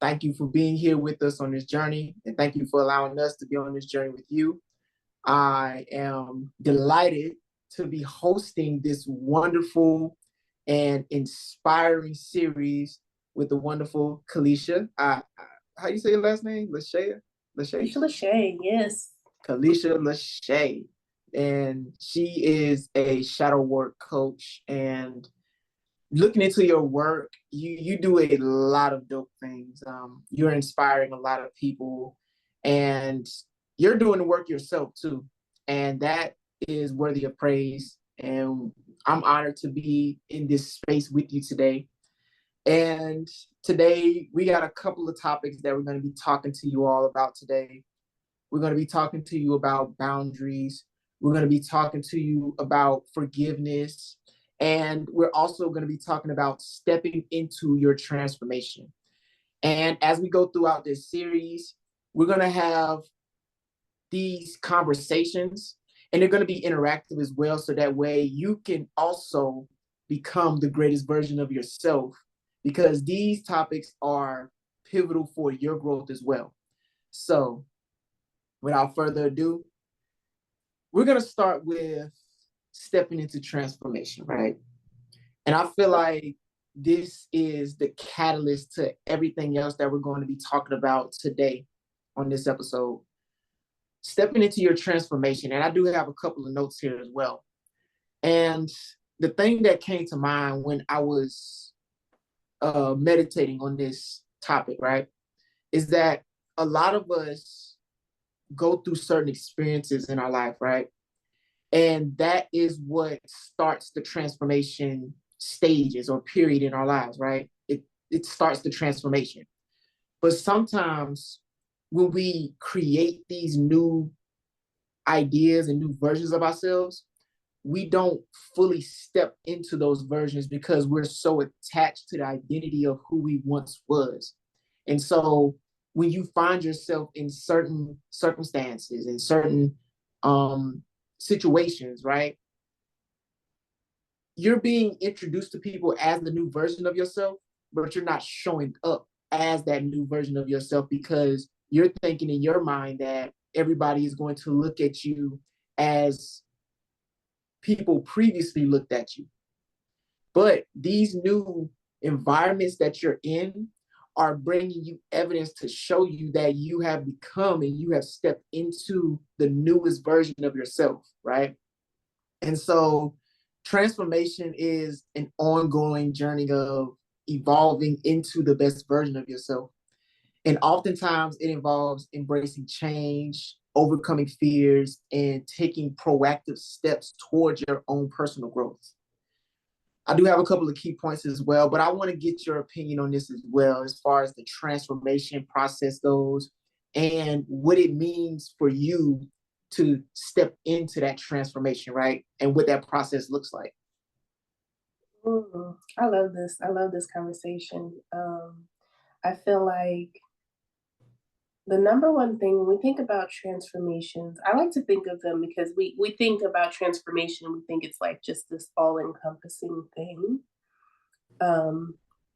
Thank you for being here with us on this journey, and thank you for allowing us to be on this journey with you. I am delighted to be hosting this wonderful and inspiring series with the wonderful Keleisha. How you say your last name? Lashaye? Keleisha Lashaye, yes. Keleisha Lashaye. And she is a shadow work coach. And looking into your work, you do a lot of dope things. You're inspiring a lot of people, and you're doing the work yourself too. And that is worthy of praise. And I'm honored to be in this space with you today. And today we got a couple of topics that we're going to be talking to you all about today. We're going to be talking to you about boundaries. We're going to be talking to you about forgiveness. And we're also going to be talking about stepping into your transformation. And as we go throughout this series, we're going to have these conversations, and they're going to be interactive as well. So that way you can also become the greatest version of yourself, because these topics are pivotal for your growth as well. So without further ado, we're going to start with stepping into transformation, right? And I feel like this is the catalyst to everything else that we're going to be talking about today on this episode. Stepping into your transformation. And I do have a couple of notes here as well. And the thing that came to mind when I was meditating on this topic, right, is that a lot of us go through certain experiences in our life, right? And that is what starts the transformation stages or period in our lives, right? It starts the transformation. But sometimes when we create these new ideas and new versions of ourselves, we don't fully step into those versions because we're so attached to the identity of who we once was. And so when you find yourself in certain circumstances and certain situations, right, you're being introduced to people as the new version of yourself, but you're not showing up as that new version of yourself because you're thinking in your mind that everybody is going to look at you as people previously looked at you. But these new environments that you're in are bringing you evidence to show you that you have become and you have stepped into the newest version of yourself, right? And so transformation is an ongoing journey of evolving into the best version of yourself. And oftentimes it involves embracing change, overcoming fears, and taking proactive steps towards your own personal growth. I do have a couple of key points as well, but I want to get your opinion on this as well, as far as the transformation process goes and what it means for you to step into that transformation, right? And what that process looks like. I love this. I love this conversation. I feel like the number one thing when we think about transformations, I like to think of them because we think about transformation and we think it's like just this all-encompassing thing.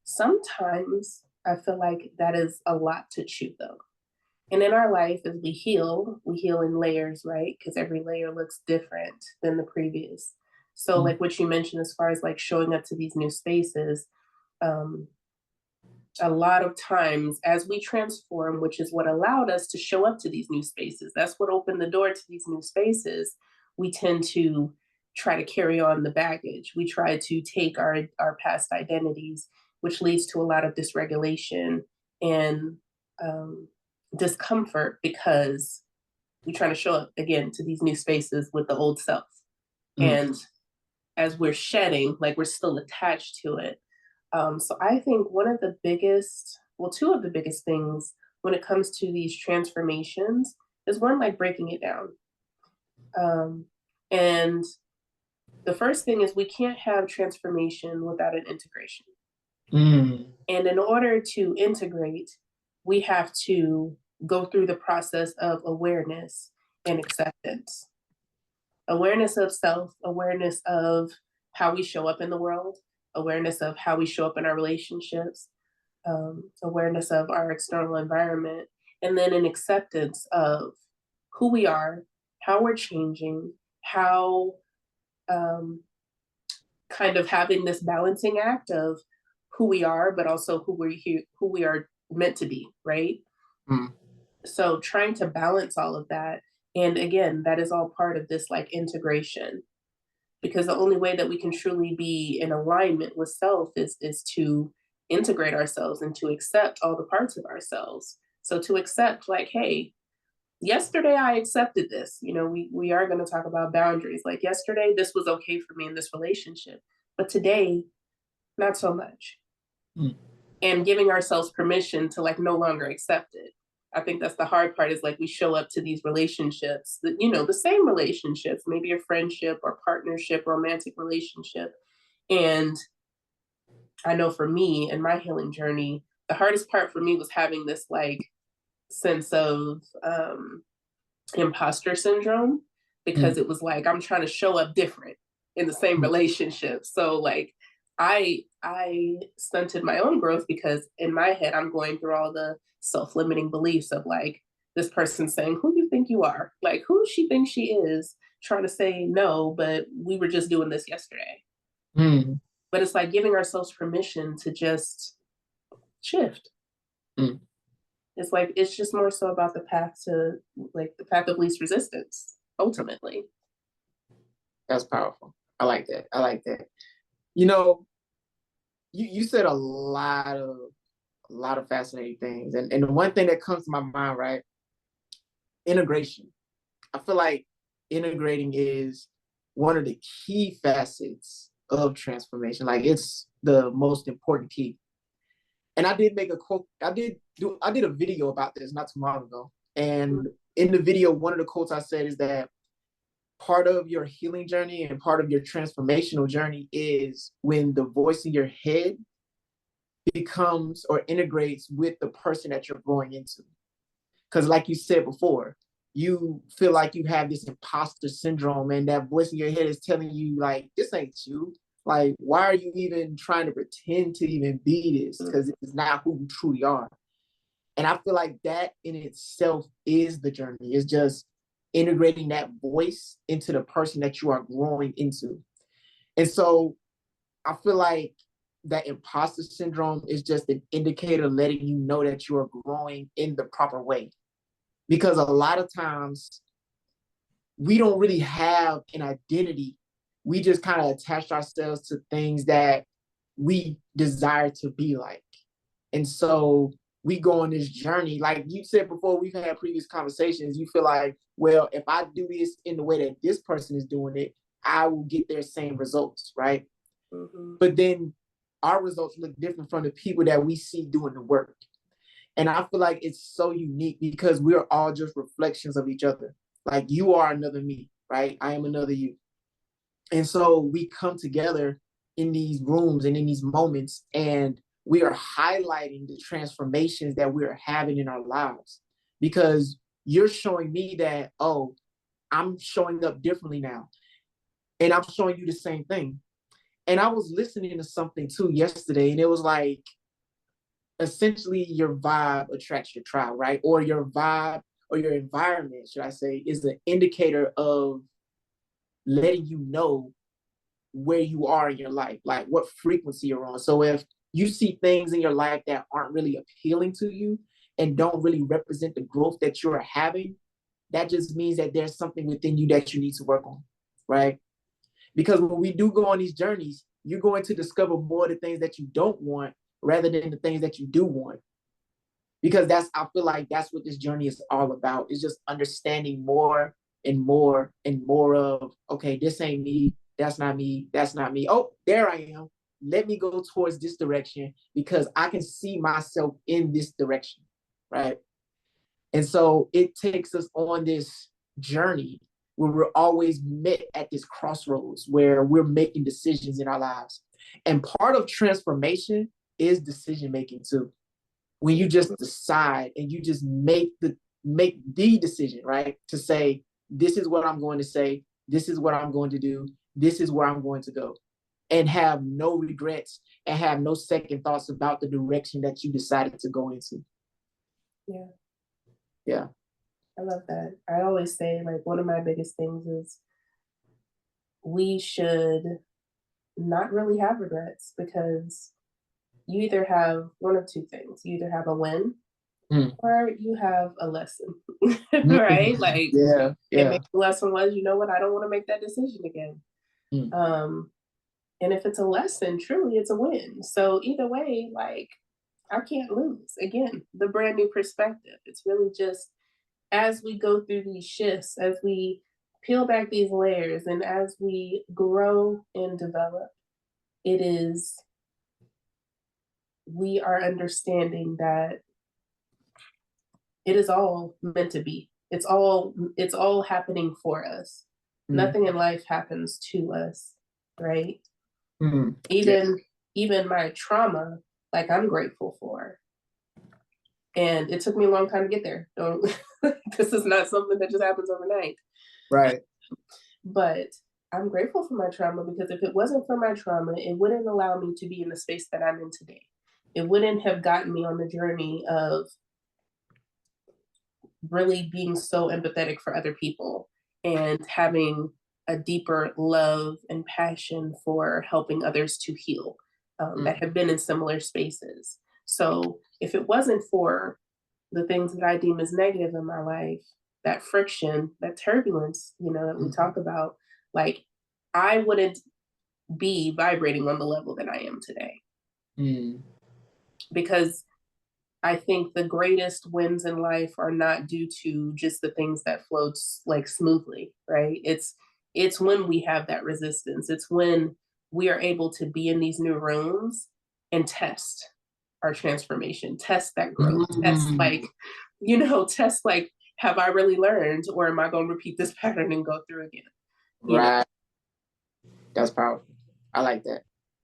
Sometimes I feel like that is a lot to chew though. And in our life, as we heal in layers, right? Because every layer looks different than the previous. So like what you mentioned, as far as like showing up to these new spaces, a lot of times as we transform, which is what allowed us to show up to these new spaces, that's what opened the door to these new spaces, we tend to try to carry on the baggage. We try to take our past identities, which leads to a lot of dysregulation and discomfort because we try to show up again to these new spaces with the old self. And as we're shedding, like we're still attached to it. So I think one of the biggest, well, two of the biggest things when it comes to these transformations is one, like breaking it down. And the first thing is we can't have transformation without an integration. And in order to integrate, we have to go through the process of awareness and acceptance. Awareness of self, awareness of how we show up in the world, awareness of how we show up in our relationships, awareness of our external environment, and then an acceptance of who we are, how we're changing, how kind of having this balancing act of who we are, but also who we are meant to be, right? Mm. So trying to balance all of that. And again, that is all part of this like integration, because the only way that we can truly be in alignment with self is to integrate ourselves and to accept all the parts of ourselves. So to accept like, hey, yesterday I accepted this. You know, we are going to talk about boundaries. Like yesterday, this was okay for me in this relationship, but today, not so much. Mm. And giving ourselves permission to like no longer accept it. I think that's the hard part, is like we show up to these relationships that, you know, the same relationships, maybe a friendship or partnership, romantic relationship. And I know for me in my healing journey, the hardest part for me was having this like sense of imposter syndrome, because it was like I'm trying to show up different in the same relationship. So like I stunted my own growth, because in my head I'm going through all the self-limiting beliefs of like this person saying, who do you think you are? Like, who she thinks she is, trying to say no, but we were just doing this yesterday. Mm. But it's like giving ourselves permission to just shift. Mm. It's like, it's just more so about the path to like the path of least resistance, ultimately. That's powerful. I like that. I like that. You know, you said a lot of fascinating things. And the one thing that comes to my mind, right? Integration. I feel like integrating is one of the key facets of transformation. Like it's the most important key. And I did make a quote. I did a video about this not too long ago. And in the video, one of the quotes I said is that part of your healing journey and part of your transformational journey is when the voice in your head becomes or integrates with the person that you're growing into. Because like you said before, you feel like you have this imposter syndrome, and that voice in your head is telling you like, this ain't you. Like, why are you even trying to pretend to even be this? Because it's not who you truly are. And I feel like that in itself is the journey. It's just integrating that voice into the person that you are growing into. And so I feel like that imposter syndrome is just an indicator letting you know that you are growing in the proper way. Because a lot of times we don't really have an identity. We just kind of attach ourselves to things that we desire to be like. And so we go on this journey. Like you said before, we've had previous conversations. You feel like, well, if I do this in the way that this person is doing it, I will get their same results, right? Mm-hmm. But then our results look different from the people that we see doing the work. And I feel like it's so unique because we're all just reflections of each other. Like you are another me, right? I am another you. And so we come together in these rooms and in these moments, and we are highlighting the transformations that we're having in our lives, because you're showing me that, oh, I'm showing up differently now. And I'm showing you the same thing. And I was listening to something too yesterday, and it was like, essentially your vibe attracts your tribe, right? Or your vibe or your environment, should I say, is an indicator of letting you know where you are in your life, like what frequency you're on. So if you see things in your life that aren't really appealing to you and don't really represent the growth that you're having, that just means that there's something within you that you need to work on, right? Because when we do go on these journeys, you're going to discover more of the things that you don't want rather than the things that you do want. Because I feel like that's what this journey is all about. It's just understanding more and more and more of, okay, this ain't me, that's not me, that's not me. Oh, there I am. Let me go towards this direction because I can see myself in this direction, right? And so it takes us on this journey where we're always met at this crossroads where we're making decisions in our lives. And part of transformation is decision making too. When you just decide and you just make the decision, right? To say, this is what I'm going to say, this is what I'm going to do, this is where I'm going to go. and have no regrets and have no second thoughts about the direction that you decided to go into. Yeah. Yeah. I love that. I always say, like, one of my biggest things is we should not really have regrets, because you either have one of two things. You either have a win or you have a lesson, right? Like, yeah. Maybe the lesson was, you know what, I don't want to make that decision again. And if it's a lesson, truly it's a win. So either way, like, I can't lose. Again, the brand new perspective. It's really just, as we go through these shifts, as we peel back these layers, and as we grow and develop, we are understanding that it is all meant to be. It's all happening for us. Nothing in life happens to us, right? Even my trauma, like, I'm grateful for. And it took me a long time to get there. This is not something that just happens overnight. Right. But I'm grateful for my trauma, because if it wasn't for my trauma, it wouldn't allow me to be in the space that I'm in today. It wouldn't have gotten me on the journey of really being so empathetic for other people and having a deeper love and passion for helping others to heal, that have been in similar spaces. So if it wasn't for the things that I deem as negative in my life, that friction, that turbulence, that we talk about, like, I wouldn't be vibrating on the level that I am today. Because I think the greatest wins in life are not due to just the things that float, like, smoothly, right? It's when we have that resistance. It's when we are able to be in these new rooms and test our transformation, test that growth, test like, have I really learned, or am I going to repeat this pattern and go through again? Right. That's powerful. I like that.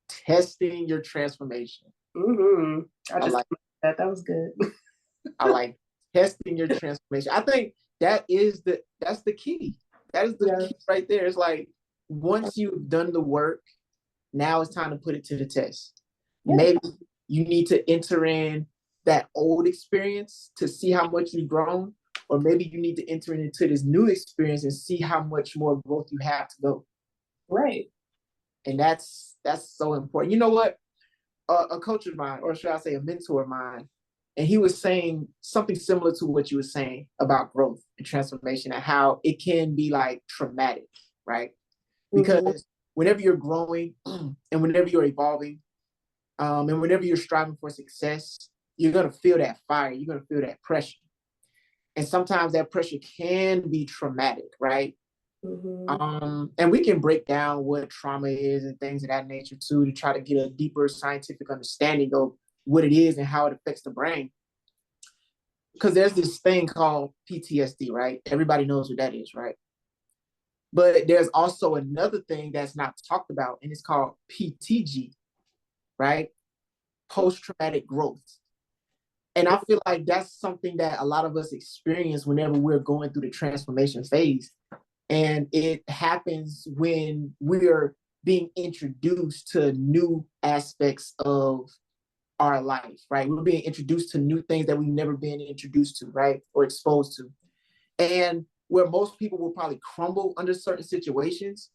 Testing your transformation. That was good. I like testing your transformation. I think that's the key. That is the key right there. It's like, once you've done the work, now it's time to put it to the test. Maybe you need to enter in that old experience to see how much you've grown, or maybe you need to enter into this new experience and see how much more growth you have to go. Right. And that's so important. You know what? A coach of mine, or should I say a mentor of mine, and he was saying something similar to what you were saying about growth and transformation, and how it can be, like, traumatic, right? Because whenever you're growing and whenever you're evolving, and whenever you're striving for success, you're going to feel that fire. You're going to feel that pressure. And sometimes that pressure can be traumatic, right? And we can break down what trauma is and things of that nature too, to try to get a deeper scientific understanding of what it is and how it affects the brain. Because there's this thing called PTSD, right? Everybody knows what that is, right? But there's also another thing that's not talked about, and it's called PTG, right? Post-traumatic growth. And I feel like that's something that a lot of us experience whenever we're going through the transformation phase. And it happens when we're being introduced to new aspects of our life, right? We're being introduced to new things that we've never been introduced to, right? Or exposed to. And where most people will probably crumble under certain situations,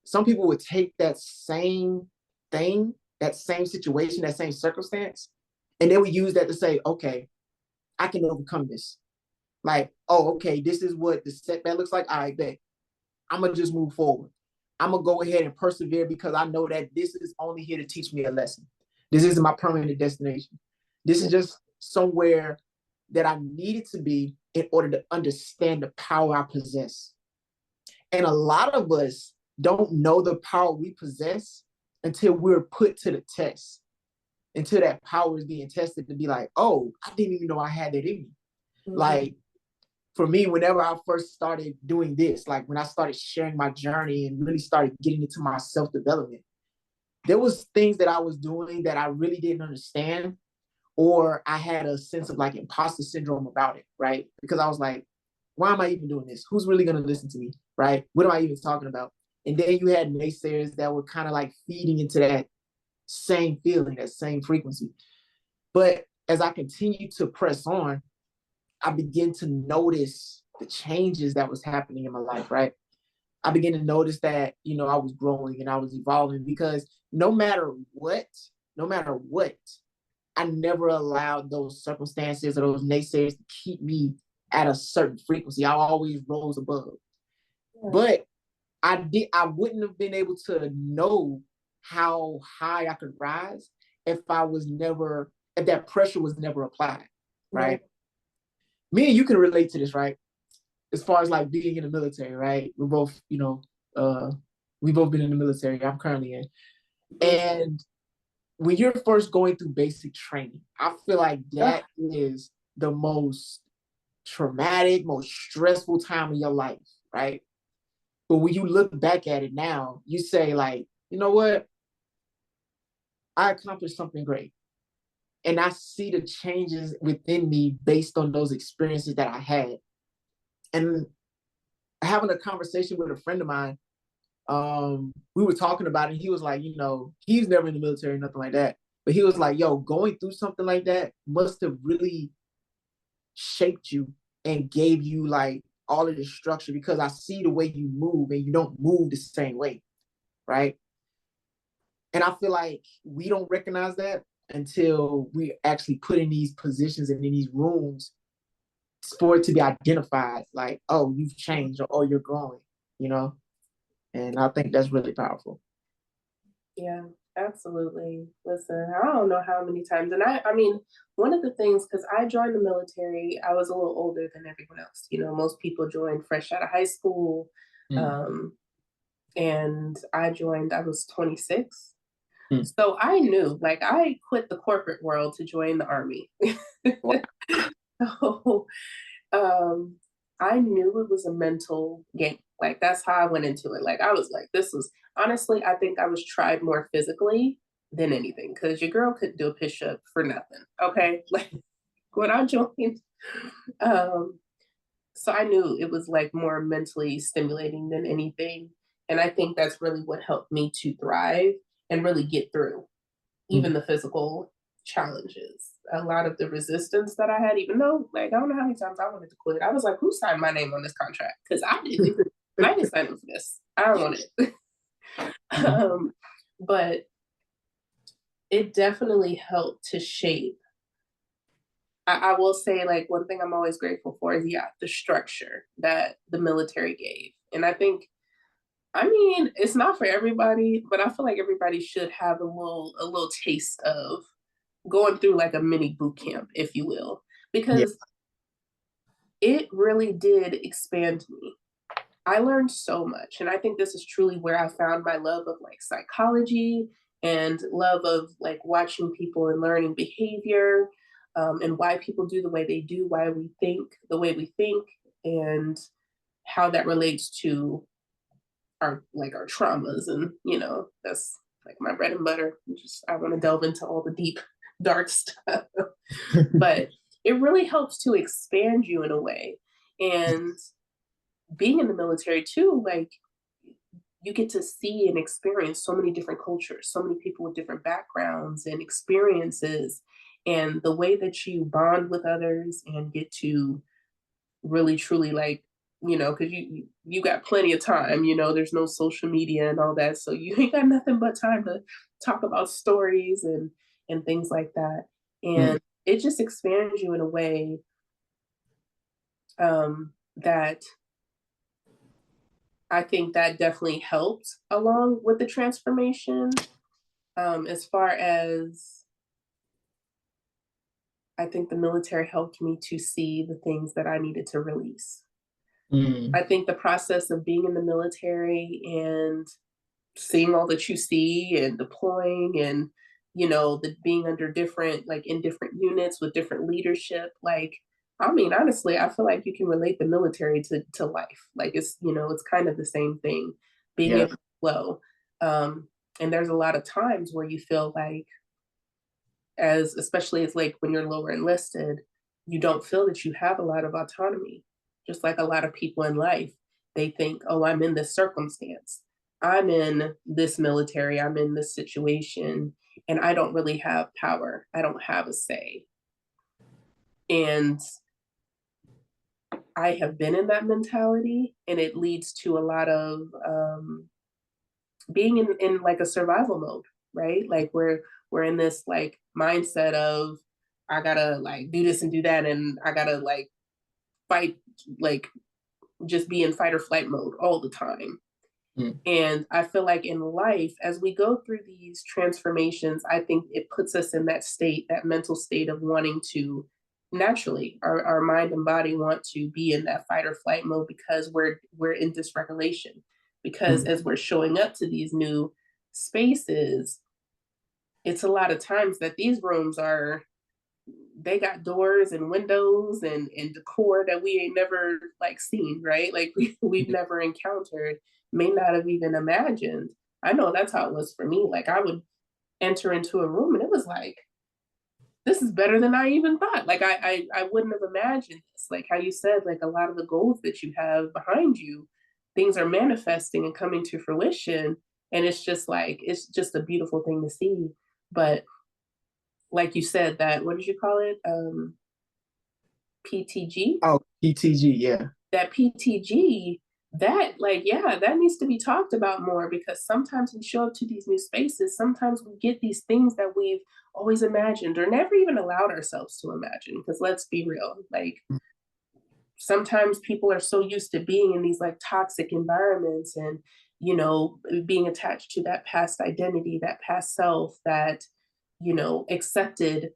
some people would take that same thing, that same situation, that same circumstance, and they would use that to say, okay, I can overcome this. Like, oh, okay, this is what the setback looks like. I bet I'm going to just move forward. I'm going to go ahead and persevere, because I know that this is only here to teach me a lesson. This isn't my permanent destination. This is just somewhere that I needed to be in order to understand the power I possess. And a lot of us don't know the power we possess until we're put to the test, until that power is being tested, to be like, oh, I didn't even know I had that in me. Like, for me, whenever I first started doing this, like when I started sharing my journey and really started getting into my self-development, there was things that I was doing that I really didn't understand, or I had a sense of, like, imposter syndrome about it, right? Because I was like, why am I even doing this? Who's really going to listen to me, right? What am I even talking about? And then you had naysayers that were kind of like feeding into that same feeling, that same frequency. But as I continued to press on, I began to notice the changes that was happening in my life, right? I began to notice that, I was growing and I was evolving, because no matter what, I never allowed those circumstances or those naysayers to keep me at a certain frequency. I always rose above. Yeah. But I wouldn't have been able to know how high I could rise if that pressure was never applied, right? Yeah. Me and you can relate to this, right? As far as like being in the military, right? We're both, we've both been in the military. I'm currently in. And when you're first going through basic training, I feel like that is the most traumatic, most stressful time of your life, right? But when you look back at it now, you say like, you know what? I accomplished something great. And I see the changes within me based on those experiences that I had. And having a conversation with a friend of mine, we were talking about it. He was like, he's never in the military, nothing like that. But he was like, yo, going through something like that must have really shaped you and gave you like all of this structure, because I see the way you move and you don't move the same way, right? And I feel like we don't recognize that until we actually put in these positions and in these rooms for it to be identified, like, oh, you've changed, or oh, you're growing, And I think that's really powerful. Yeah, absolutely. Listen, I don't know how many times, and I mean, one of the things, because I joined the military, I was a little older than everyone else. Most people joined fresh out of high school. And I was 26. So I knew, like, I quit the corporate world to join the Army. So I knew it was a mental game. Like, that's how I went into it. Like, I was like, honestly, I think I was tried more physically than anything, because your girl couldn't do a push-up for nothing. Okay. Like, when I joined, so I knew it was like more mentally stimulating than anything. And I think that's really what helped me to thrive and really get through even the physical challenges. A lot of the resistance that I had, even though, like, I don't know how many times I wanted to quit. I was like, who signed my name on this contract? Because I didn't. I didn't sign up for this. I don't want it. But it definitely helped to shape. I will say, like, one thing I'm always grateful for is, the structure that the military gave. And I think, it's not for everybody, but I feel like everybody should have a little taste of going through like a mini boot camp, if you will, because it really did expand me. I learned so much. And I think this is truly where I found my love of like psychology and love of like watching people and learning behavior, and why people do the way they do, why we think the way we think, and how that relates to our traumas. And that's like my bread and butter. I want to delve into all the deep dark stuff. But it really helps to expand you in a way. And being in the military too, like, you get to see and experience so many different cultures, so many people with different backgrounds and experiences, and the way that you bond with others and get to really truly, like, because you got plenty of time, there's no social media and all that, so you ain't got nothing but time to talk about stories and things like that. And it just expands you in a way that I think that definitely helped along with the transformation. As far as, I think the military helped me to see the things that I needed to release. I think the process of being in the military and seeing all that you see and deploying and, the being under different, like in different units with different leadership, like, honestly, I feel like you can relate the military to life. Like, it's, it's kind of the same thing, being able to flow. And there's a lot of times where you feel like, especially as like when you're lower enlisted, you don't feel that you have a lot of autonomy. Just like a lot of people in life, they think, oh, I'm in this circumstance, I'm in this military, I'm in this situation, and I don't really have power. I don't have a say. And I have been in that mentality, and it leads to a lot of being in like a survival mode, right? Like we're in this like mindset of I gotta like do this and do that, and I gotta like fight, like just be in fight or flight mode all the time. And I feel like in life, as we go through these transformations, I think it puts us in that state, that mental state of wanting to naturally, our mind and body want to be in that fight or flight mode because we're in dysregulation. Because as we're showing up to these new spaces, it's a lot of times that these rooms are, they got doors and windows and decor that we ain't never like seen, right? Like we've never encountered, may not have even imagined. I know that's how it was for me. Like I would enter into a room and it was like, this is better than I even thought. Like I wouldn't have imagined this. Like how you said, like a lot of the goals that you have behind you, things are manifesting and coming to fruition. And it's just like, it's just a beautiful thing to see. But like you said, that, what did you call it? PTG? Oh, PTG, yeah. That PTG, that like, yeah, that needs to be talked about more, because sometimes we show up to these new spaces, sometimes we get these things that we've always imagined or never even allowed ourselves to imagine. Because let's be real, like sometimes people are so used to being in these like toxic environments and, you know, being attached to that past identity, that past self, that, you know, accepted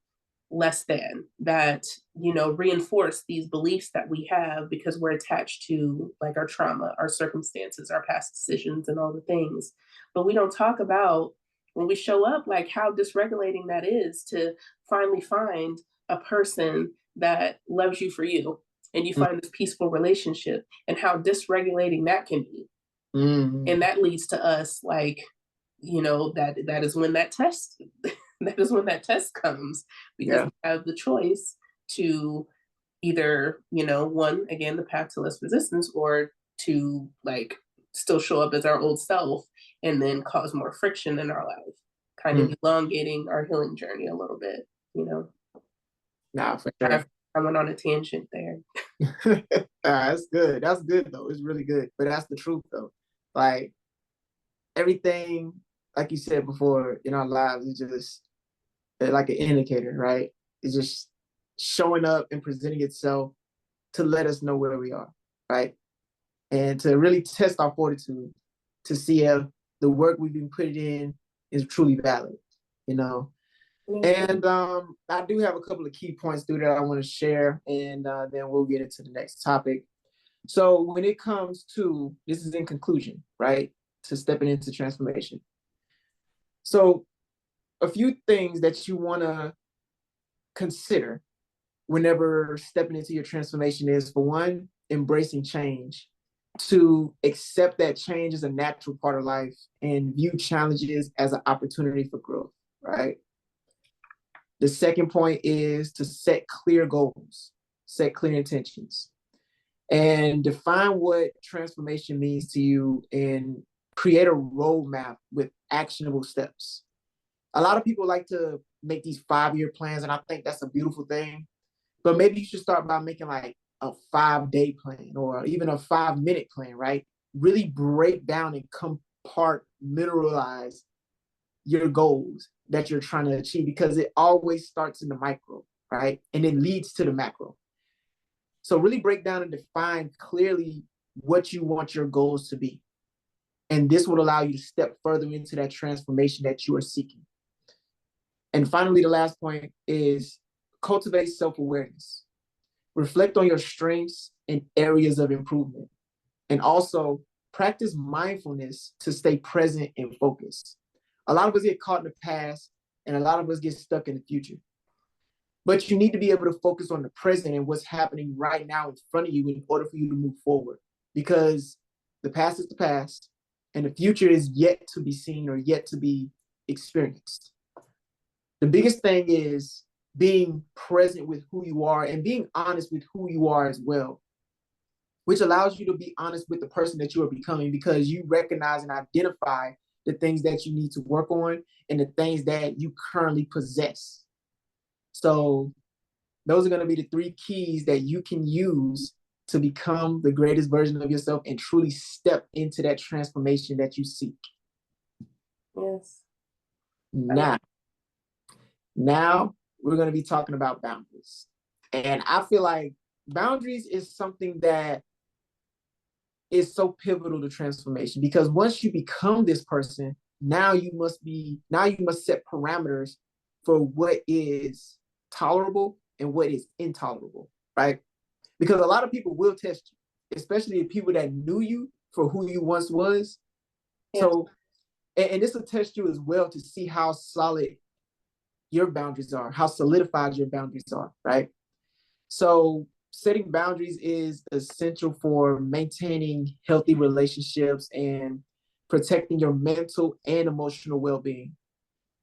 less than, that, you know, reinforce these beliefs that we have because we're attached to like our trauma, our circumstances, our past decisions and all the things. But we don't talk about when we show up, like how dysregulating that is to finally find a person that loves you for you, and you find this peaceful relationship, and how dysregulating that can be. And that leads to us like, you know, that is when that test that is when that test comes, because we have the choice to either, you know, one, again, the path to less resistance, or to like still show up as our old self and then cause more friction in our life, kind of elongating our healing journey a little bit, you know. Nah, for sure. I went on a tangent there. That's good. That's good though. It's really good. But that's the truth though. Like everything, like you said before, in our lives is just like an indicator, right? It's just showing up and presenting itself to let us know where we are, right? And to really test our fortitude to see if the work we've been putting in is truly valid, you know? And I do have a couple of key points through that I want to share, and then we'll get into the next topic. So when it comes to, this is in conclusion, right? To stepping into transformation. So a few things that you want to consider whenever stepping into your transformation is, for one, embracing change, to accept that change is a natural part of life and view challenges as an opportunity for growth, right? The second point is to set clear goals, set clear intentions, and define what transformation means to you and create a roadmap with actionable steps. A lot of people like to make these 5-year plans, and I think that's a beautiful thing. But maybe you should start by making like a 5-day plan or even a 5-minute plan, right? Really break down and compartmentalize your goals that you're trying to achieve, because it always starts in the micro, right? And it leads to the macro. So really break down and define clearly what you want your goals to be. And this will allow you to step further into that transformation that you are seeking. And finally, the last point is cultivate self-awareness. Reflect on your strengths and areas of improvement. And also practice mindfulness to stay present and focused. A lot of us get caught in the past, and a lot of us get stuck in the future. But you need to be able to focus on the present and what's happening right now in front of you in order for you to move forward. Because the past is the past, and the future is yet to be seen or yet to be experienced. The biggest thing is being present with who you are and being honest with who you are as well. which allows you to be honest with the person that you are becoming, because you recognize and identify the things that you need to work on and the things that you currently possess. So those are going to be the 3 keys that you can use to become the greatest version of yourself and truly step into that transformation that you seek. Yes. Now we're going to be talking about boundaries. And I feel like boundaries is something that is so pivotal to transformation, because once you become this person, now you must set parameters for what is tolerable and what is intolerable, right? Because a lot of people will test you, especially the people that knew you for who you once was. Yeah. So, and this will test you as well to see how solid your boundaries are, how solidified your boundaries are, right? So setting boundaries is essential for maintaining healthy relationships and protecting your mental and emotional well-being.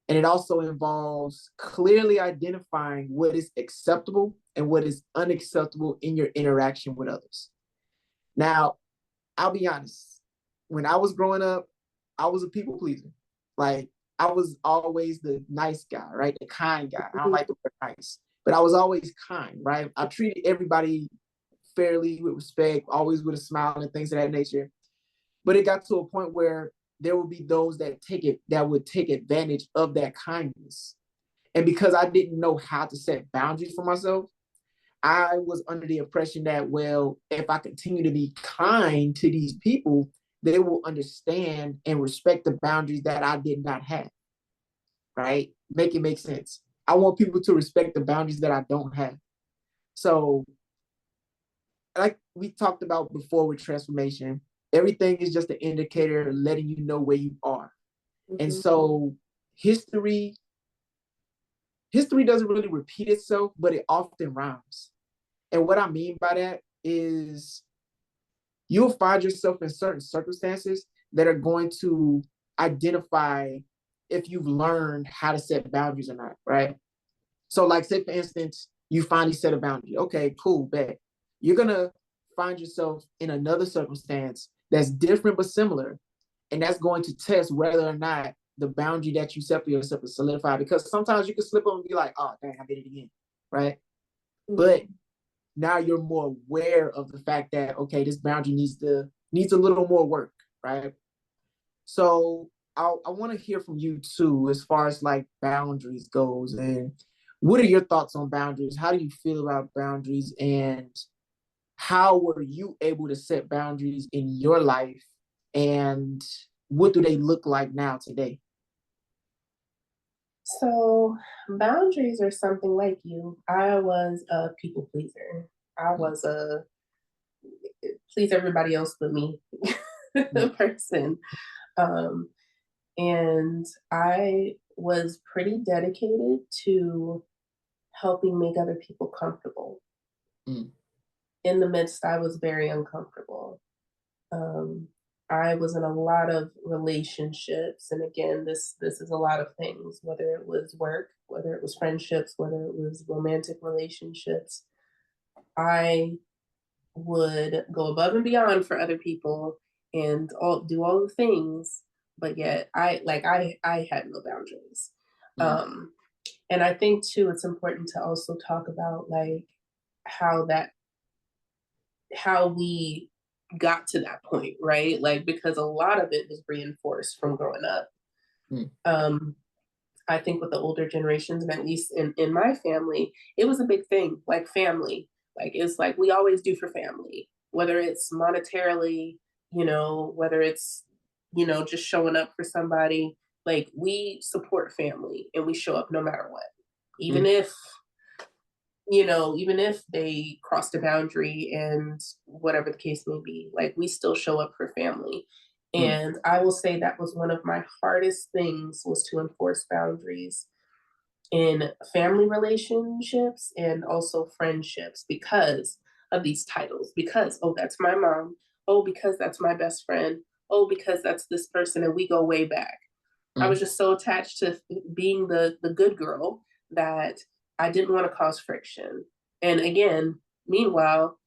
And it also involves clearly identifying what is acceptable and what is unacceptable in your interaction with others. Now, I'll be honest. When I was growing up, I was a people pleaser. Like, I was always the nice guy, right? The kind guy. I don't like the word nice, but I was always kind, right? I treated everybody fairly, with respect, always with a smile and things of that nature. But it got to a point where there would be those that would take advantage of that kindness. And because I didn't know how to set boundaries for myself, I was under the impression that, well, if I continue to be kind to these people, they will understand and respect the boundaries that I did not have, right? Make it make sense. I want people to respect the boundaries that I don't have. So, like we talked about before with transformation, everything is just an indicator letting you know where you are. Mm-hmm. And so history doesn't really repeat itself, but it often rhymes. And what I mean by that is you'll find yourself in certain circumstances that are going to identify if you've learned how to set boundaries or not, right? So like, say for instance, you finally set a boundary. Okay, cool, bet. You're going to find yourself in another circumstance that's different but similar. And that's going to test whether or not the boundary that you set for yourself is solidified. Because sometimes you can slip up and be like, oh, dang, I did it again, right? Mm-hmm. But now you're more aware of the fact that, okay, this boundary needs a little more work, right? So I want to hear from you too, as far as like boundaries goes. And what are your thoughts on boundaries? How do you feel about boundaries? And how were you able to set boundaries in your life? And what do they look like now today? So boundaries are something like you. I was a people pleaser. I was a please everybody else but me person. And I was pretty dedicated to helping make other people comfortable. In the midst, I was very uncomfortable. I was in a lot of relationships, and again, this is a lot of things, whether it was work, whether it was friendships, whether it was romantic relationships. I would go above and beyond for other people and do all the things, but yet I had no boundaries. And I think too, it's important to also talk about like how we got to that point, right? Like, because a lot of it was reinforced from growing up. I think with the older generations, and at least in my family, it was a big thing, like family. Like, it's like we always do for family, whether it's monetarily, whether it's, just showing up for somebody. Like, we support family and we show up no matter what. Even if they crossed a boundary and whatever the case may be, like, we still show up for family. And I will say that was one of my hardest things, was to enforce boundaries in family relationships and also friendships, because of these titles. Because, oh, that's my mom. Oh, because that's my best friend. Oh, because that's this person, and we go way back. I was just so attached to being the good girl that I didn't want to cause friction. And again, meanwhile,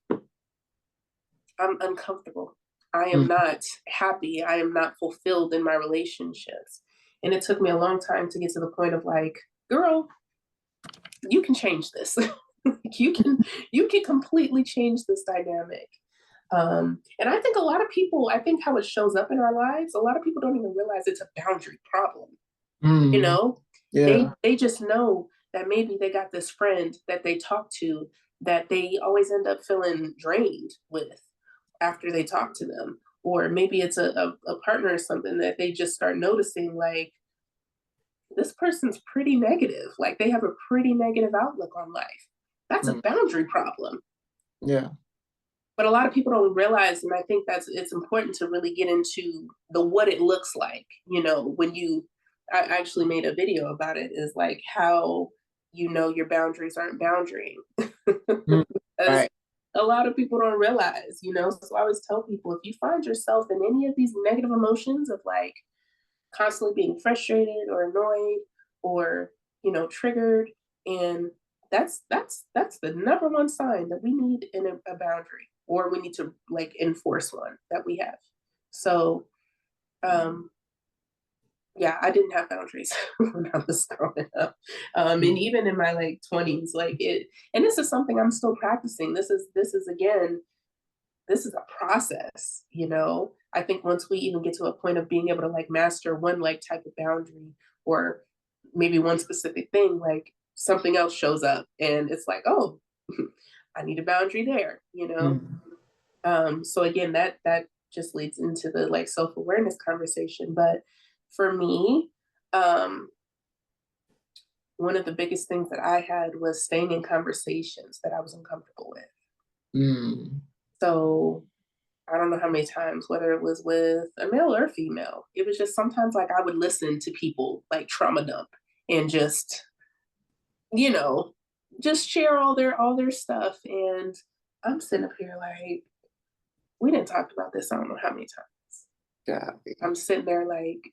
I'm uncomfortable. I am not happy. I am not fulfilled in my relationships. And it took me a long time to get to the point of like, girl, you can change this. you can completely change this dynamic. And I think a lot of people, I think how it shows up in our lives, a lot of people don't even realize it's a boundary problem. You know, they just know that maybe they got this friend that they talk to that they always end up feeling drained with after they talk to them. Or maybe it's a partner or something that they just start noticing like, this person's pretty negative. Like they have a pretty negative outlook on life. That's a boundary problem. Yeah. But a lot of people don't realize, and I think it's important to really get into the what it looks like. You know, when I actually made a video about it, is like how you know your boundaries aren't boundarying. Right. A lot of people don't realize, you know. So I always tell people, if you find yourself in any of these negative emotions of like constantly being frustrated or annoyed or, you know, triggered, and that's the number one sign that we need a boundary, or we need to like enforce one that we have. So yeah, I didn't have boundaries when I was growing up. And even in my like 20s, like and this is something I'm still practicing. This is again, this is a process, you know. I think once we even get to a point of being able to like master one like type of boundary, or maybe one specific thing, like something else shows up and it's like, oh, I need a boundary there, you know. So again, that just leads into the like self-awareness conversation. But for me, one of the biggest things that I had was staying in conversations that I was uncomfortable with. So I don't know how many times, whether it was with a male or a female, it was just sometimes like I would listen to people like trauma dump and just, you know, just share all their stuff. And I'm sitting up here like, we didn't talk about this, I don't know how many times. Yeah. I'm sitting there like,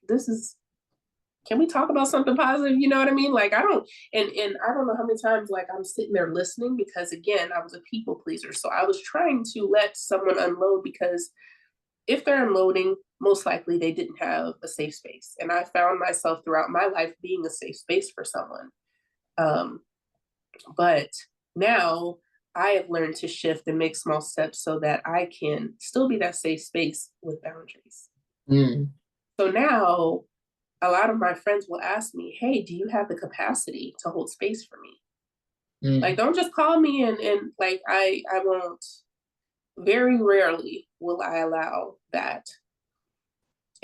can we talk about something positive? You know what I mean? Like I don't know how many times like I'm sitting there listening, because again, I was a people pleaser. So I was trying to let someone unload, because if they're unloading, most likely they didn't have a safe space. And I found myself throughout my life being a safe space for someone. But now I have learned to shift and make small steps so that I can still be that safe space with boundaries. So now a lot of my friends will ask me, hey, do you have the capacity to hold space for me? Like, don't just call me and like, I won't, very rarely will I allow that.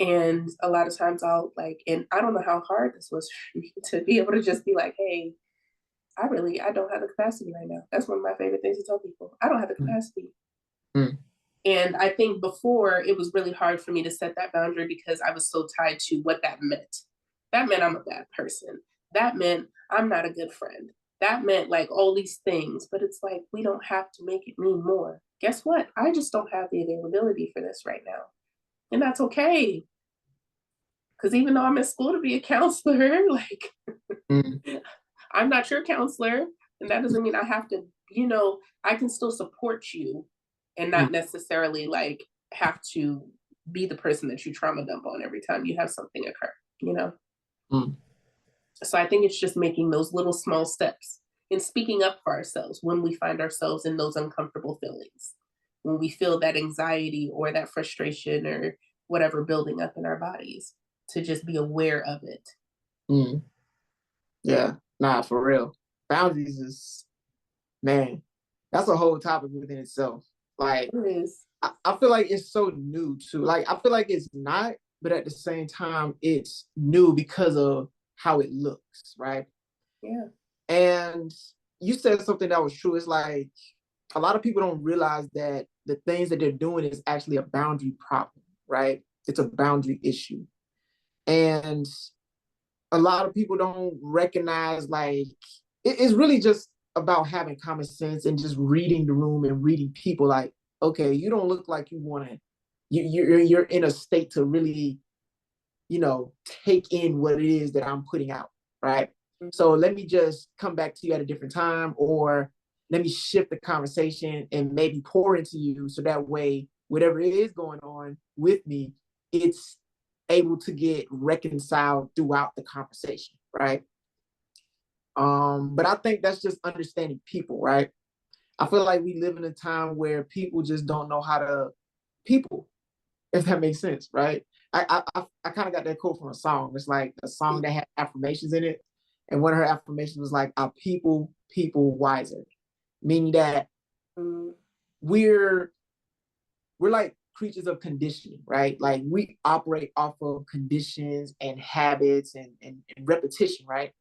And a lot of times I'll like, and I don't know how hard this was for me to be able to just be like, hey, I don't have the capacity right now. That's one of my favorite things to tell people. I don't have the capacity. And I think before it was really hard for me to set that boundary because I was so tied to what that meant. That meant I'm a bad person. That meant I'm not a good friend. That meant like all these things, but it's like, we don't have to make it mean more. Guess what? I just don't have the availability for this right now. And that's okay. Because even though I'm in school to be a counselor, like I'm not your counselor. And that doesn't mean I have to, you know, I can still support you and not necessarily like have to be the person that you trauma dump on every time you have something occur, you know? So I think it's just making those little small steps and speaking up for ourselves when we find ourselves in those uncomfortable feelings, when we feel that anxiety or that frustration or whatever building up in our bodies, to just be aware of it. Yeah, nah, for real. Boundaries is, man, that's a whole topic within itself. Like, It is. I feel like it's so new too. Like, I feel like it's not, but at the same time, it's new because of how it looks, right? Yeah. And you said something that was true. It's like a lot of people don't realize that the things that they're doing is actually a boundary problem, right? It's a boundary issue. And a lot of people don't recognize, like, it's really just about having common sense and just reading the room and reading people. Like, okay, you don't look like you want to, you're in a state to really, you know, take in what it is that I'm putting out, right? So let me just come back to you at a different time, or let me shift the conversation and maybe pour into you so that way whatever is going on with me, it's able to get reconciled throughout the conversation, right? But I think that's just understanding people, right? I feel like we live in a time where people just don't know how to people, if that makes sense, right? I kind of got that quote from a song. It's like a song that had affirmations in it, and one of her affirmations was like, "Our people wiser," meaning that we're like creatures of conditioning, right? Like we operate off of conditions and habits and repetition, right?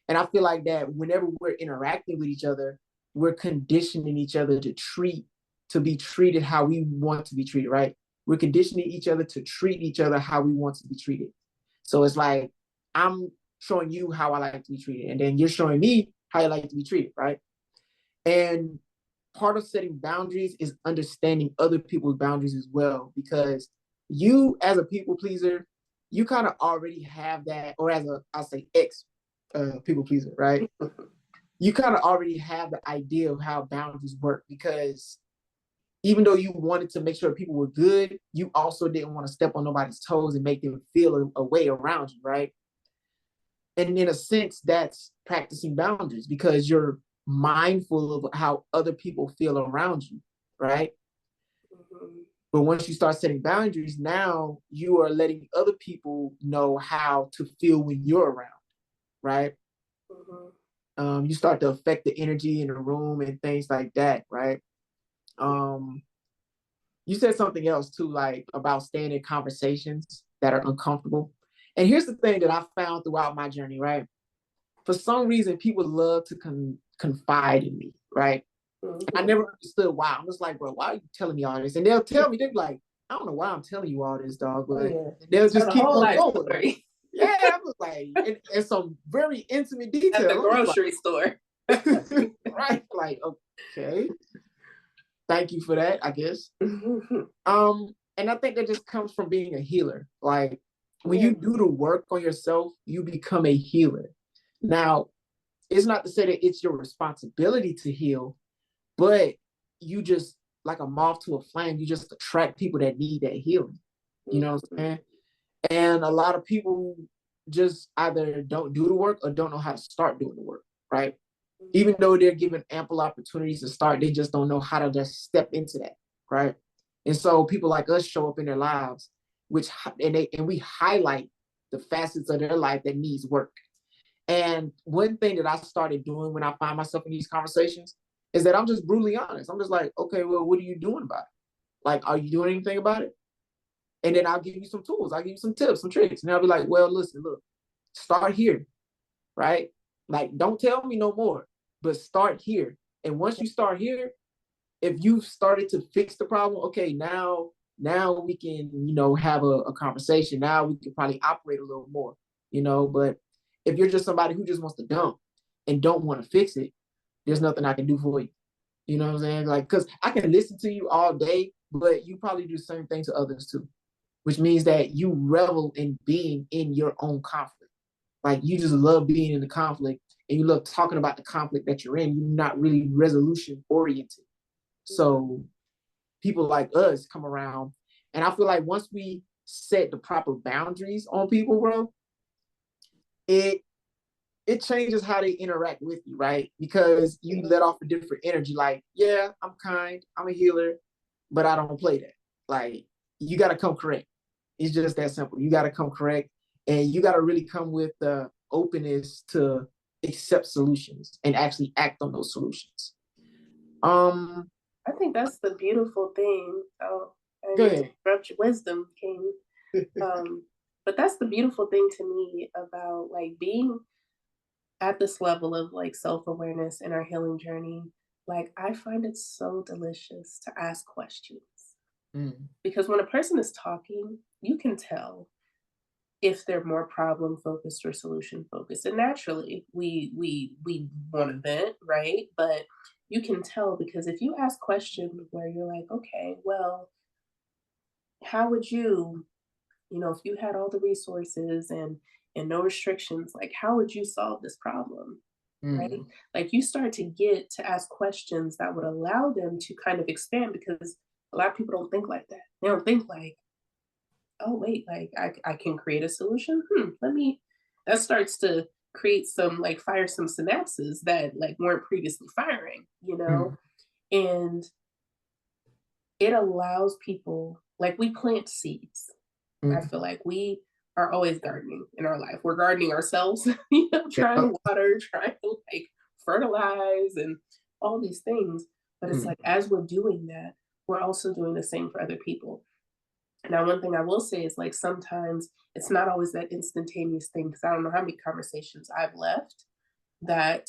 And I feel like that whenever we're interacting with each other, we're conditioning each other to be treated how we want to be treated, right? We're conditioning each other to treat each other how we want to be treated. So it's like, I'm showing you how I like to be treated, and then you're showing me how you like to be treated, right? And part of setting boundaries is understanding other people's boundaries as well, because you, as a people pleaser, you kind of already have that, or as I'll say ex people pleaser, right? You kind of already have the idea of how boundaries work, because even though you wanted to make sure people were good, you also didn't want to step on nobody's toes and make them feel a way around you, right? And in a sense, that's practicing boundaries, because you're mindful of how other people feel around you, right? But once you start setting boundaries, now you are letting other people know how to feel when you're around, right? You start to affect the energy in the room and things like that, right? You said something else too, like about staying in conversations that are uncomfortable. And here's the thing that I found throughout my journey, right? For some reason, people love to confide in me, right? I never understood why. I'm just like, bro, why are you telling me all this? And they'll tell me, they're like, I don't know why I'm telling you all this, dog, but they'll just keep on going. Yeah, I was like, and some very intimate detail. At the grocery store. Right? Like, okay. Thank you for that, I guess. And I think that just comes from being a healer. Like, when you do the work on yourself, you become a healer. Now, it's not to say that it's your responsibility to heal, but you just, like a moth to a flame, you just attract people that need that healing. You know what I'm saying? And a lot of people just either don't do the work or don't know how to start doing the work, right? Even though they're given ample opportunities to start, they just don't know how to just step into that, right? And so people like us show up in their lives, and we highlight the facets of their life that needs work. And one thing that I started doing when I find myself in these conversations is that I'm just brutally honest. I'm just like, okay, well, what are you doing about it? Like, are you doing anything about it? And then I'll give you some tools. I'll give you some tips, some tricks. And I'll be like, well, listen, look, start here, right? Like, don't tell me no more, but start here. And once you start here, if you've started to fix the problem, okay, now we can, have a conversation. Now we can probably operate a little more, but if you're just somebody who just wants to dump and don't want to fix it, there's nothing I can do for you. You know what I'm saying? Like, because I can listen to you all day, but you probably do the same thing to others too, which means that you revel in being in your own conflict. Like, you just love being in the conflict, and you love talking about the conflict that you're in. You're not really resolution oriented. So people like us come around, and I feel like once we set the proper boundaries on people, bro, it changes how they interact with you, right? Because you let off a different energy. Like, yeah, I'm kind, I'm a healer, but I don't play that. Like, you got to come correct. It's just that simple. You got to come correct, and you got to really come with the openness to accept solutions and actually act on those solutions. I think that's the beautiful thing. Oh, go ahead. Interrupt your wisdom, King. But that's the beautiful thing to me about like being at this level of like self-awareness in our healing journey. Like, I find it so delicious to ask questions. Because when a person is talking, you can tell if they're more problem focused or solution focused. And naturally, we want to vent, right? But you can tell, because if you ask questions where you're like, okay, well, how would you, if you had all the resources and no restrictions, like, how would you solve this problem? Right? Like, you start to get to ask questions that would allow them to kind of expand, because A lot of people don't think like that. They don't think like, oh wait, like I can create a solution. That starts to create some like fire some synapses that like weren't previously firing, Mm, and it allows people, like, we plant seeds. I mm, feel like we are always gardening in our life. We're gardening ourselves, trying yeah. to water, trying to like fertilize and all these things. But it's Mm, like as we're doing that, we're also doing the same for other people. Now, one thing I will say is like sometimes it's not always that instantaneous thing, because I don't know how many conversations I've left that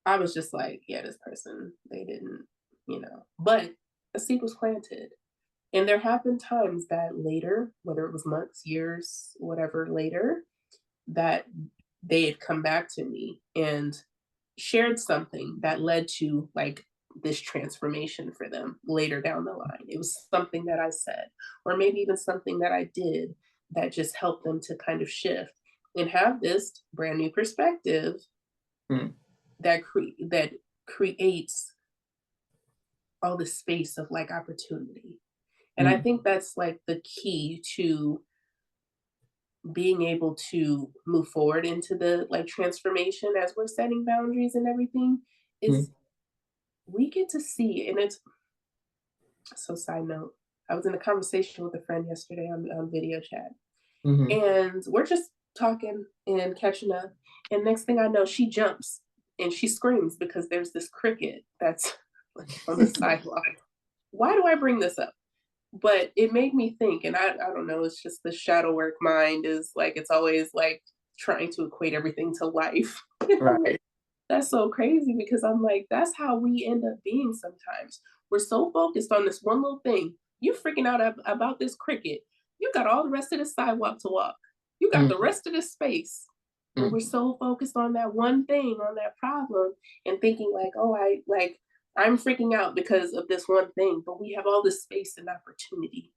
I was just like, yeah, this person, they didn't, but a seed was planted. And there have been times that later, whether it was months, years, whatever later, that they had come back to me and shared something that led to like this transformation for them later down the line. It was something that I said, or maybe even something that I did that just helped them to kind of shift and have this brand new perspective mm, that creates all the space of like opportunity. And I mm, think that's like the key to being able to move forward into the like transformation as we're setting boundaries and everything mm, is we get to see. And it's so, side note, I was in a conversation with a friend yesterday on video chat, mhm. and we're just talking and catching up, and next thing I know, she jumps and she screams because there's this cricket that's like on the sidewalk. Why do I bring this up? But it made me think, and I don't know, it's just the shadow work mind is like it's always like trying to equate everything to life. And I'm like, Right. that's so crazy, because I'm like, that's how we end up being sometimes. We're so focused on this one little thing. You freaking out about this cricket. You got all the rest of the sidewalk to walk. You got Mm, the rest of the space. But mm, we're so focused on that one thing, on that problem, and thinking like, oh, I'm freaking out because of this one thing, but we have all this space and opportunity.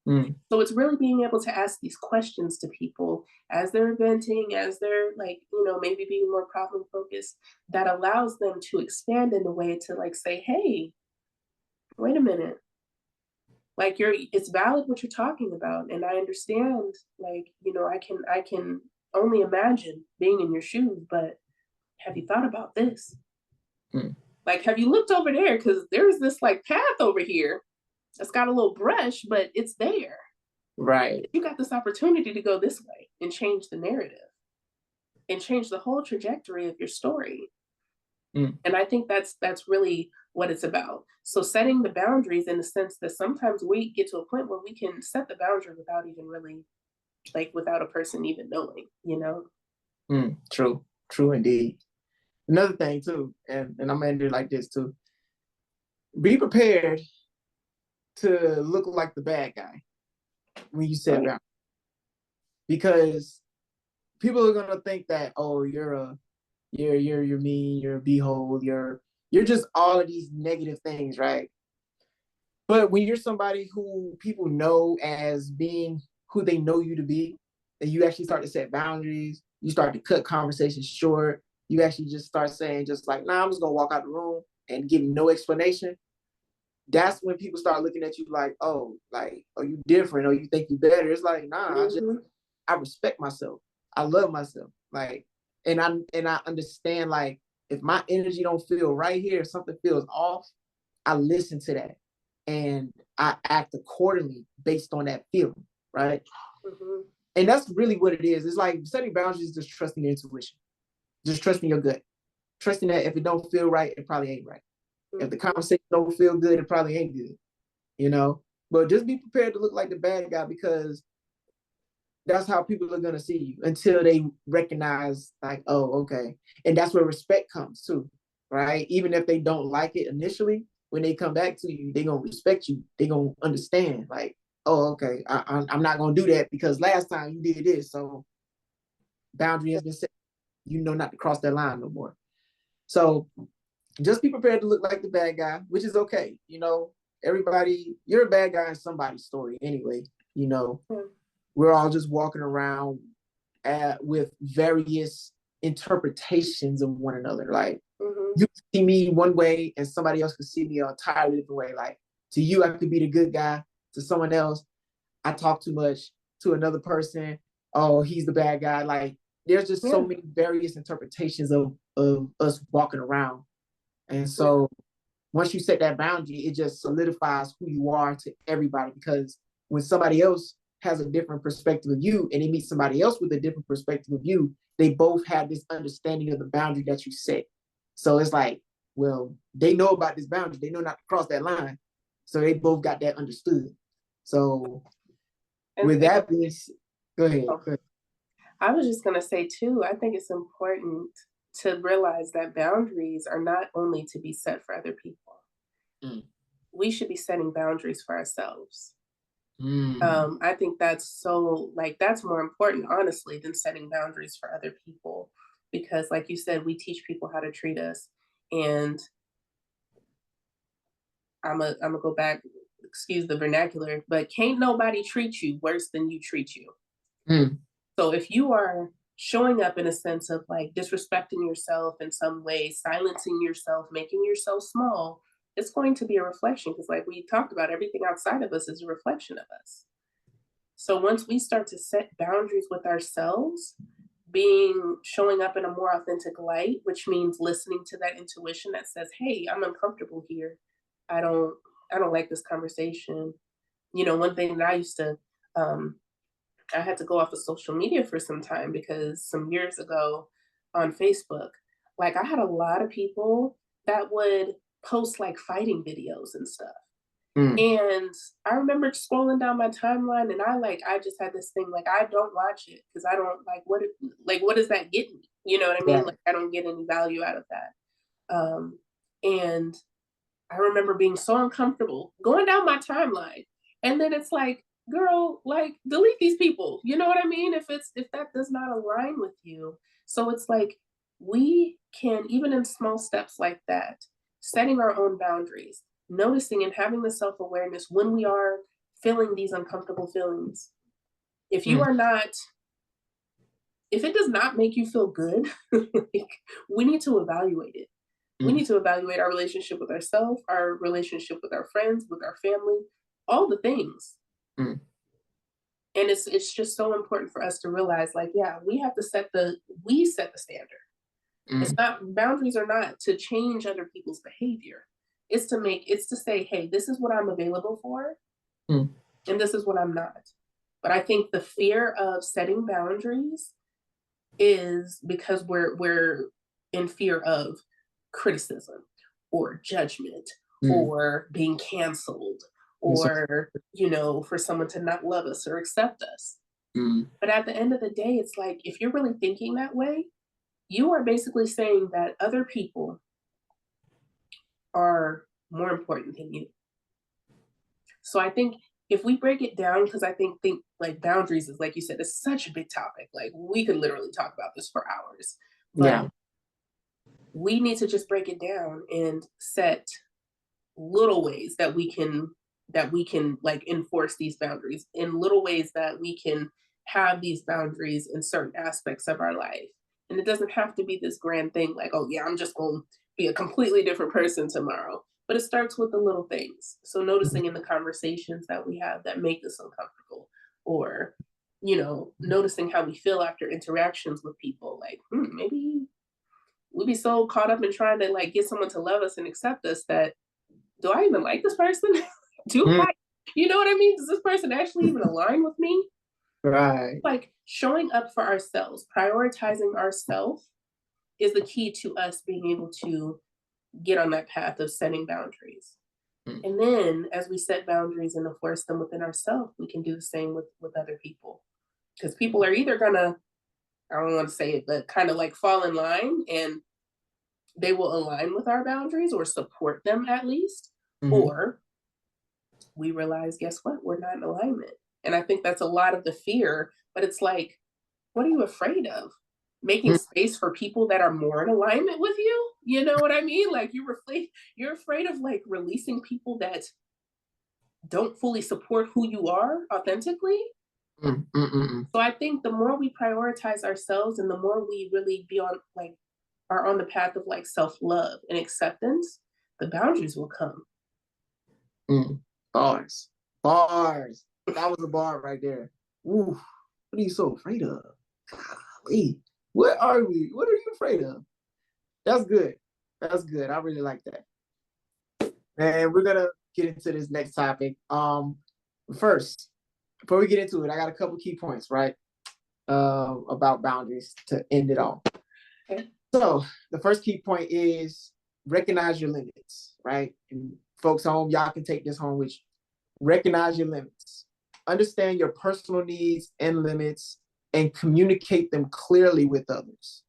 mm, So it's really being able to ask these questions to people as they're venting, as they're like, maybe being more problem focused, that allows them to expand in a way to like say, hey, wait a minute. Like it's valid what you're talking about. And I understand, like, I can only imagine being in your shoes, but have you thought about this? mm. Like, have you looked over there? Because there's this like path over here that's got a little brush, but it's there. Right. You got this opportunity to go this way and change the narrative and change the whole trajectory of your story. Mm, And I think that's really what it's about. So setting the boundaries in the sense that sometimes we get to a point where we can set the boundary without even really like without a person even knowing. true. True indeed. Another thing too, and I'm gonna end it like this too. Be prepared to look like the bad guy when you set Right. boundaries, because people are gonna think that, oh, you're mean, you're a behold, you're just all of these negative things, right? But when you're somebody who people know as being who they know you to be, and you actually start to set boundaries, you start to cut conversations short, you actually just start saying just like, nah, I'm just gonna walk out the room and give no explanation. That's when people start looking at you like, oh, you different, or you think you better. It's like, nah, Mm-hmm. I respect myself. I love myself. Like, and I understand, like, if my energy don't feel right here, if something feels off, I listen to that and I act accordingly based on that feeling, right? Mm-hmm. And that's really what it is. It's like setting boundaries is just trusting your intuition, just trusting your gut, trusting that if it don't feel right, it probably ain't right. If the Mm-hmm. conversation don't feel good, it probably ain't good, you know? But just be prepared to look like the bad guy, because that's how people are gonna see you until they recognize, like, oh, okay. And that's where respect comes too, right? Even if they don't like it initially, when they come back to you, they gonna respect you. They gonna understand, like, oh, okay, I'm not gonna do that because last time you did this, so boundary has been set. You know not to cross that line no more. So just be prepared to look like the bad guy, which is okay. Everybody, you're a bad guy in somebody's story anyway. You know, we're all just walking around with various interpretations of one another. Like, Mm-hmm. you see me one way and somebody else can see me an entirely different way. Like, To you, I could be the good guy. To someone else, I talk too much. To another person, oh, he's the bad guy. Like, there's just so many various interpretations of us walking around. And so once you set that boundary, it just solidifies who you are to everybody. Because when somebody else has a different perspective of you and they meet somebody else with a different perspective of you, they both have this understanding of the boundary that you set. So it's like, well, they know about this boundary. They know not to cross that line. So they both got that understood. So with that being, go ahead. I was just going to say too, I think it's important to realize that boundaries are not only to be set for other people. We should be setting boundaries for ourselves. I think that's that's more important, honestly, than setting boundaries for other people. Because like you said, we teach people how to treat us. And I'm gonna go back, excuse the vernacular, but can't nobody treat you worse than you treat you. So if you are showing up in a sense of like disrespecting yourself in some way, silencing yourself, making yourself small, it's going to be a reflection, because like we talked about, everything outside of us is a reflection of us. So once we start to set boundaries with ourselves, showing up in a more authentic light, which means listening to that intuition that says, hey, I'm uncomfortable here. I don't like this conversation. You know, one thing that I used to, I had to go off of social media for some time because some years ago on Facebook, like I had a lot of people that would post like fighting videos and stuff. And I remember scrolling down my timeline and I just had this thing, like, I don't watch it because I don't like what does that get me? You know what I mean? Yeah. Like I don't get any value out of that. And I remember being so uncomfortable going down my timeline. And then it's like, girl, like delete these people. You know what I mean? If that does not align with you. So it's like we can, even in small steps like that, setting our own boundaries, noticing and having the self-awareness when we are feeling these uncomfortable feelings. If you are not, if it does not make you feel good, like, we need to evaluate it. We need to evaluate our relationship with ourselves, our relationship with our friends, with our family, all the things. And it's just so important for us to realize, like, yeah, we have to set the standard. It's not, boundaries are not to change other people's behavior. It's to say, hey, this is what I'm available for, and this is what I'm not. But I think the fear of setting boundaries is because we're in fear of criticism or judgment or being canceled or, you know, for someone to not love us or accept us. But at the end of the day, it's like, if you're really thinking that way, you are basically saying that other people are more important than you. So I think if we break it down, because I think like boundaries is, like you said, it's such a big topic. Like we could literally talk about this for hours. But we need to just break it down and set little ways that we can like enforce these boundaries, in little ways that we can have these boundaries in certain aspects of our life. And it doesn't have to be this grand thing like, oh yeah, I'm just going to be a completely different person tomorrow. But it starts with the little things. So noticing in the conversations that we have that make us uncomfortable, or, you know, noticing how we feel after interactions with people, like, maybe we'd be so caught up in trying to like get someone to love us and accept us that, do I even like this person? You know what I mean? Does this person actually even align with me? Right. Like showing up for ourselves, prioritizing ourselves is the key to us being able to get on that path of setting boundaries. And then as we set boundaries and enforce them within ourselves, we can do the same with other people. Because people are either gonna, I don't want to say it, but kind of like fall in line and they will align with our boundaries or support them at least, or we realize, guess what? We're not in alignment. And I think that's a lot of the fear, but it's like, what are you afraid of? Making space for people that are more in alignment with you? You know what I mean? Like you're afraid of like releasing people that don't fully support who you are authentically. So I think the more we prioritize ourselves and the more we really are on the path of like self-love and acceptance, the boundaries will come. Bars. Bars. That was a bar right there. Ooh, what are you so afraid of? Golly. What are we? What are you afraid of? That's good. That's good. I really like that. And we're gonna get into this next topic. First, before we get into it, I got a couple key points, right? About boundaries to end it all. Okay. So the first key point is recognize your limits, right? And folks home, y'all can take this home with you. Recognize your limits. Understand your personal needs and limits and communicate them clearly with others.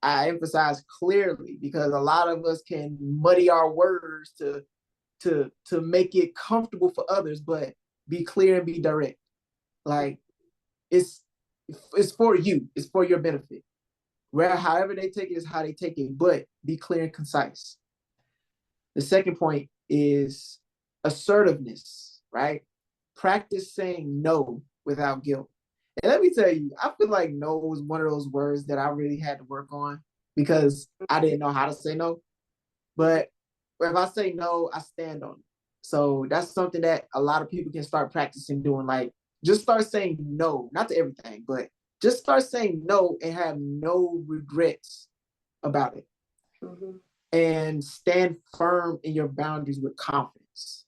I emphasize clearly because a lot of us can muddy our words to make it comfortable for others, but be clear and be direct. Like it's for you, it's for your benefit. Where however they take it is how they take it, but be clear and concise. The second point is assertiveness, right? Practice saying no without guilt. And let me tell you, I feel like no was one of those words that I really had to work on because I didn't know how to say no. But if I say no, I stand on it. So that's something that a lot of people can start practicing doing. Like, just start saying no, not to everything, but just start saying no and have no regrets about it. Mm-hmm. And stand firm in your boundaries with confidence.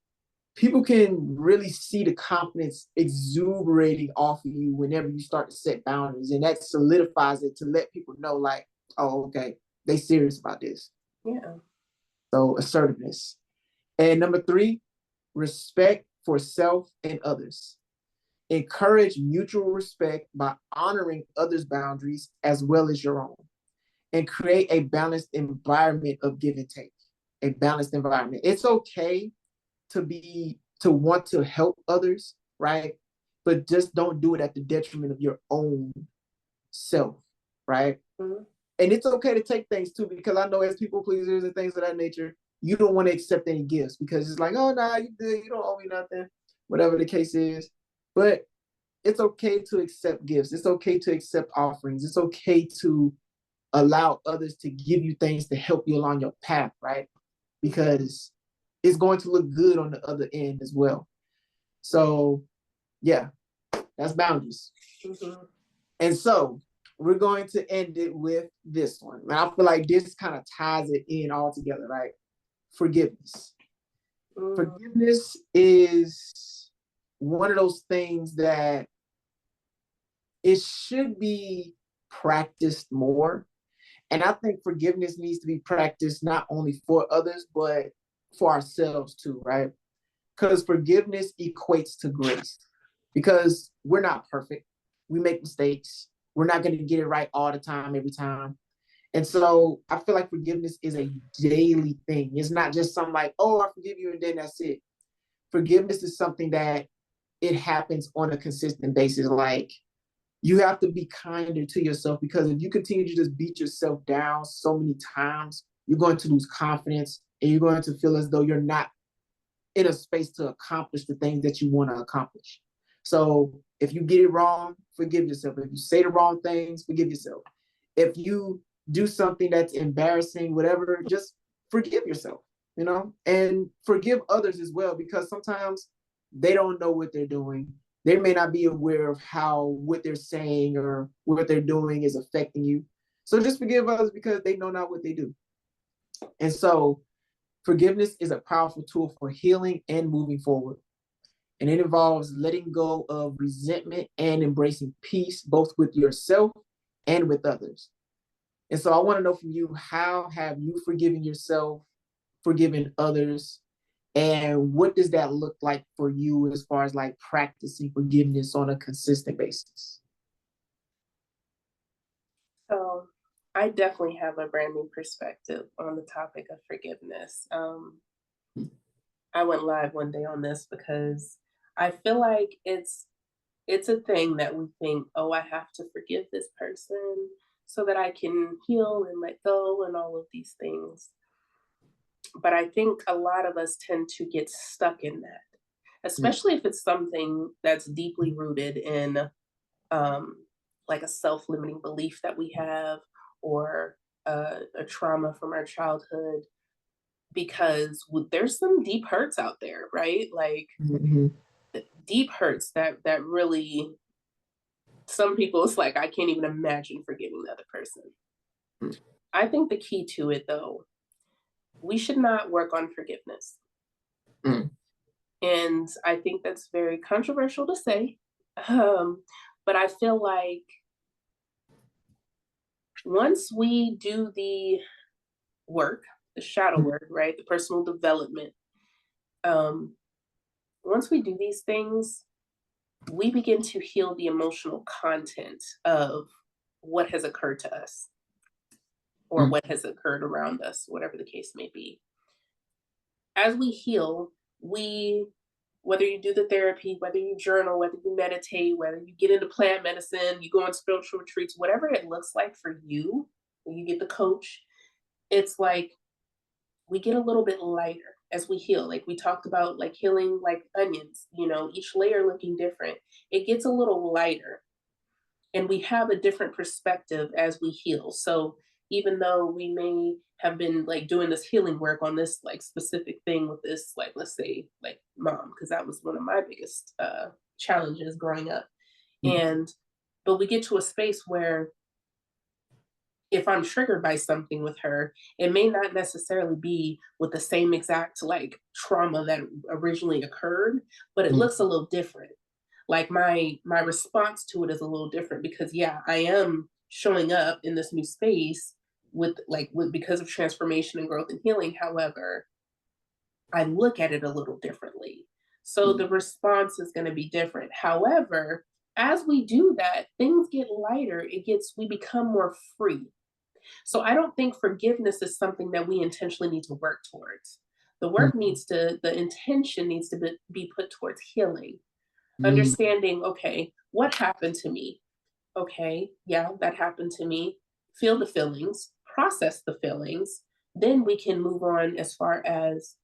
People can really see the confidence exuberating off of you whenever you start to set boundaries. And that solidifies it to let people know, like, oh, okay, they serious about this. Yeah. So assertiveness. And number 3, respect for self and others. Encourage mutual respect by honoring others' boundaries as well as your own. And create a balanced environment of give and take. A balanced environment. It's okay to want to help others, right? But just don't do it at the detriment of your own self, right? Mm-hmm. And it's okay to take things too, because I know as people pleasers and things of that nature, you don't want to accept any gifts because it's like, oh, nah, you good, you don't owe me nothing, whatever the case is. But it's okay to accept gifts. It's okay to accept offerings. It's okay to allow others to give you things to help you along your path, right? Because it's going to look good on the other end as well. So, yeah, that's boundaries. Mm-hmm. And so we're going to end it with this one. And I feel like this kind of ties it in all together, right? Forgiveness. Mm. Forgiveness is one of those things that it should be practiced more. And I think forgiveness needs to be practiced not only for others, but for ourselves too, right? Because forgiveness equates to grace. Because we're not perfect. We make mistakes. We're not going to get it right all the time, every time. And so I feel like forgiveness is a daily thing. It's not just something like, oh, I forgive you and then that's it. Forgiveness is something that it happens on a consistent basis. Like, you have to be kinder to yourself, because if you continue to just beat yourself down so many times, you're going to lose confidence and you're going to feel as though you're not in a space to accomplish the things that you want to accomplish. So if you get it wrong, forgive yourself. If you say the wrong things, forgive yourself. If you do something that's embarrassing, whatever, just forgive yourself, and forgive others as well, because sometimes they don't know what they're doing. They may not be aware of how what they're saying or what they're doing is affecting you. So just forgive others because they know not what they do. And so forgiveness is a powerful tool for healing and moving forward. And it involves letting go of resentment and embracing peace, both with yourself and with others. And so I want to know from you, how have you forgiven yourself, forgiven others, and what does that look like for you as far as like practicing forgiveness on a consistent basis? So I definitely have a brand new perspective on the topic of forgiveness. I went live one day on this because I feel like it's a thing that we think, oh, I have to forgive this person so that I can heal and let go and all of these things. But I think a lot of us tend to get stuck in that, especially if it's something that's deeply rooted in like a self-limiting belief that we have, or a trauma from our childhood. because there's some deep hurts out there, right? Like Mm-hmm. deep hurts that really, some people, it's like, I can't even imagine forgiving the other person. I think the key to it, though, we should not work on forgiveness. Mm. And I think that's very controversial to say. But I feel like once we do the work, the shadow work, right? The personal development, once we do these things, we begin to heal the emotional content of what has occurred to us or what has occurred around us, whatever the case may be. As we heal, whether you do the therapy, whether you journal, whether you meditate, whether you get into plant medicine, you go on spiritual retreats, whatever it looks like for you, when you get the coach, it's like we get a little bit lighter as we heal. Like we talked about, like healing like onions, each layer looking different. It gets a little lighter and we have a different perspective as we heal. So even though we may have been like doing this healing work on this like specific thing with this, like let's say like mom, because that was one of my biggest challenges growing up. And but we get to a space where if I'm triggered by something with her, it may not necessarily be with the same exact like trauma that originally occurred, but it looks a little different. Like my response to it is a little different because yeah, I am showing up in this new space with because of transformation and growth and healing. However, I look at it a little differently. So the response is going to be different. However, as we do that, things get lighter. We become more free. So I don't think forgiveness is something that we intentionally need to work towards. The intention needs to be put towards healing, understanding, okay, what happened to me? Okay, yeah, that happened to me. Feel the feelings, process the feelings. Then we can move on as far as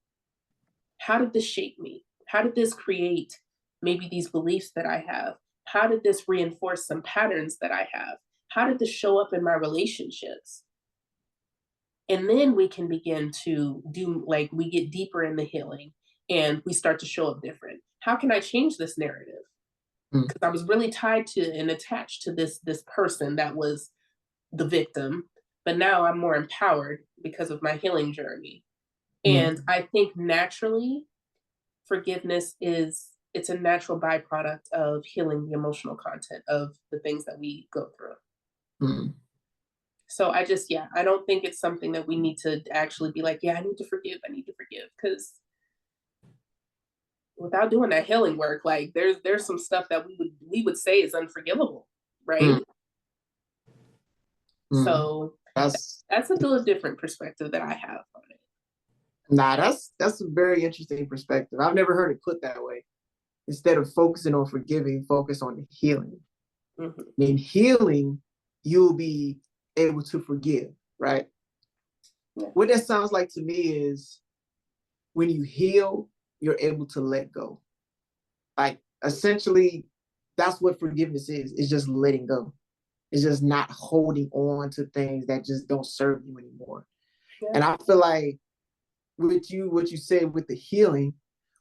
how did this shape me? How did this create maybe these beliefs that I have? How did this reinforce some patterns that I have? How did this show up in my relationships? And then we can begin to do, like, we get deeper in the healing and we start to show up different. How can I change this narrative? Because I was really tied to and attached to this person that was the victim, but now I'm more empowered because of my healing journey. And I think naturally, forgiveness it's a natural byproduct of healing the emotional content of the things that we go through. So I don't think it's something that we need to actually be like, yeah, I need to forgive, because without doing that healing work, like there's some stuff that we would say is unforgivable, right? So that's a little different perspective that I have on it. Nah, that's a very interesting perspective. I've never heard it put that way. Instead of focusing on forgiving, focus on the healing. In healing, you'll be able to forgive, right? Yeah. What that sounds like to me is when you heal, you're able to let go. Like essentially, that's what forgiveness is. It's just letting go. It's just not holding on to things that just don't serve you anymore. Yeah. And I feel like with you, what you said with the healing,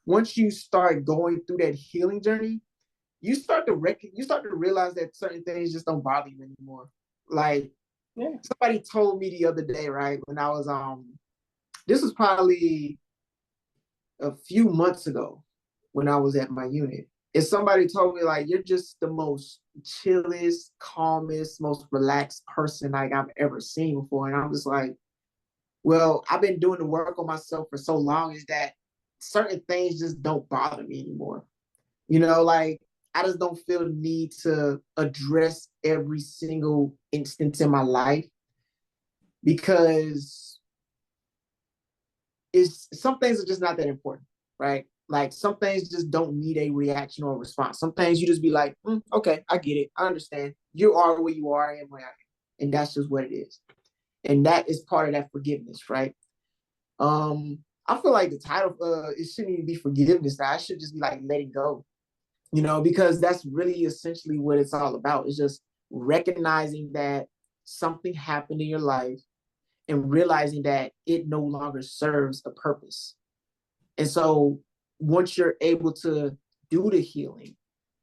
once you start going through that healing journey, you start to realize that certain things just don't bother you anymore. Like somebody told me the other day, right, when I was this was probably a few months ago when I was at my unit. And somebody told me, like, you're just the most chillest, calmest, most relaxed person like I've ever seen before. And I'm just like, well, I've been doing the work on myself for so long is that certain things just don't bother me anymore. Like I just don't feel the need to address every single instance in my life because some things are just not that important, right? Like some things just don't need a reaction or a response. Some things you just be like, okay, I get it. I understand. You are where you are, I am where I am. And that's just what it is. And that is part of that forgiveness, right? I feel like the title, it shouldn't even be forgiveness. I should just be like letting go, because that's really essentially what it's all about. It's just recognizing that something happened in your life and realizing that it no longer serves a purpose. And so once you're able to do the healing,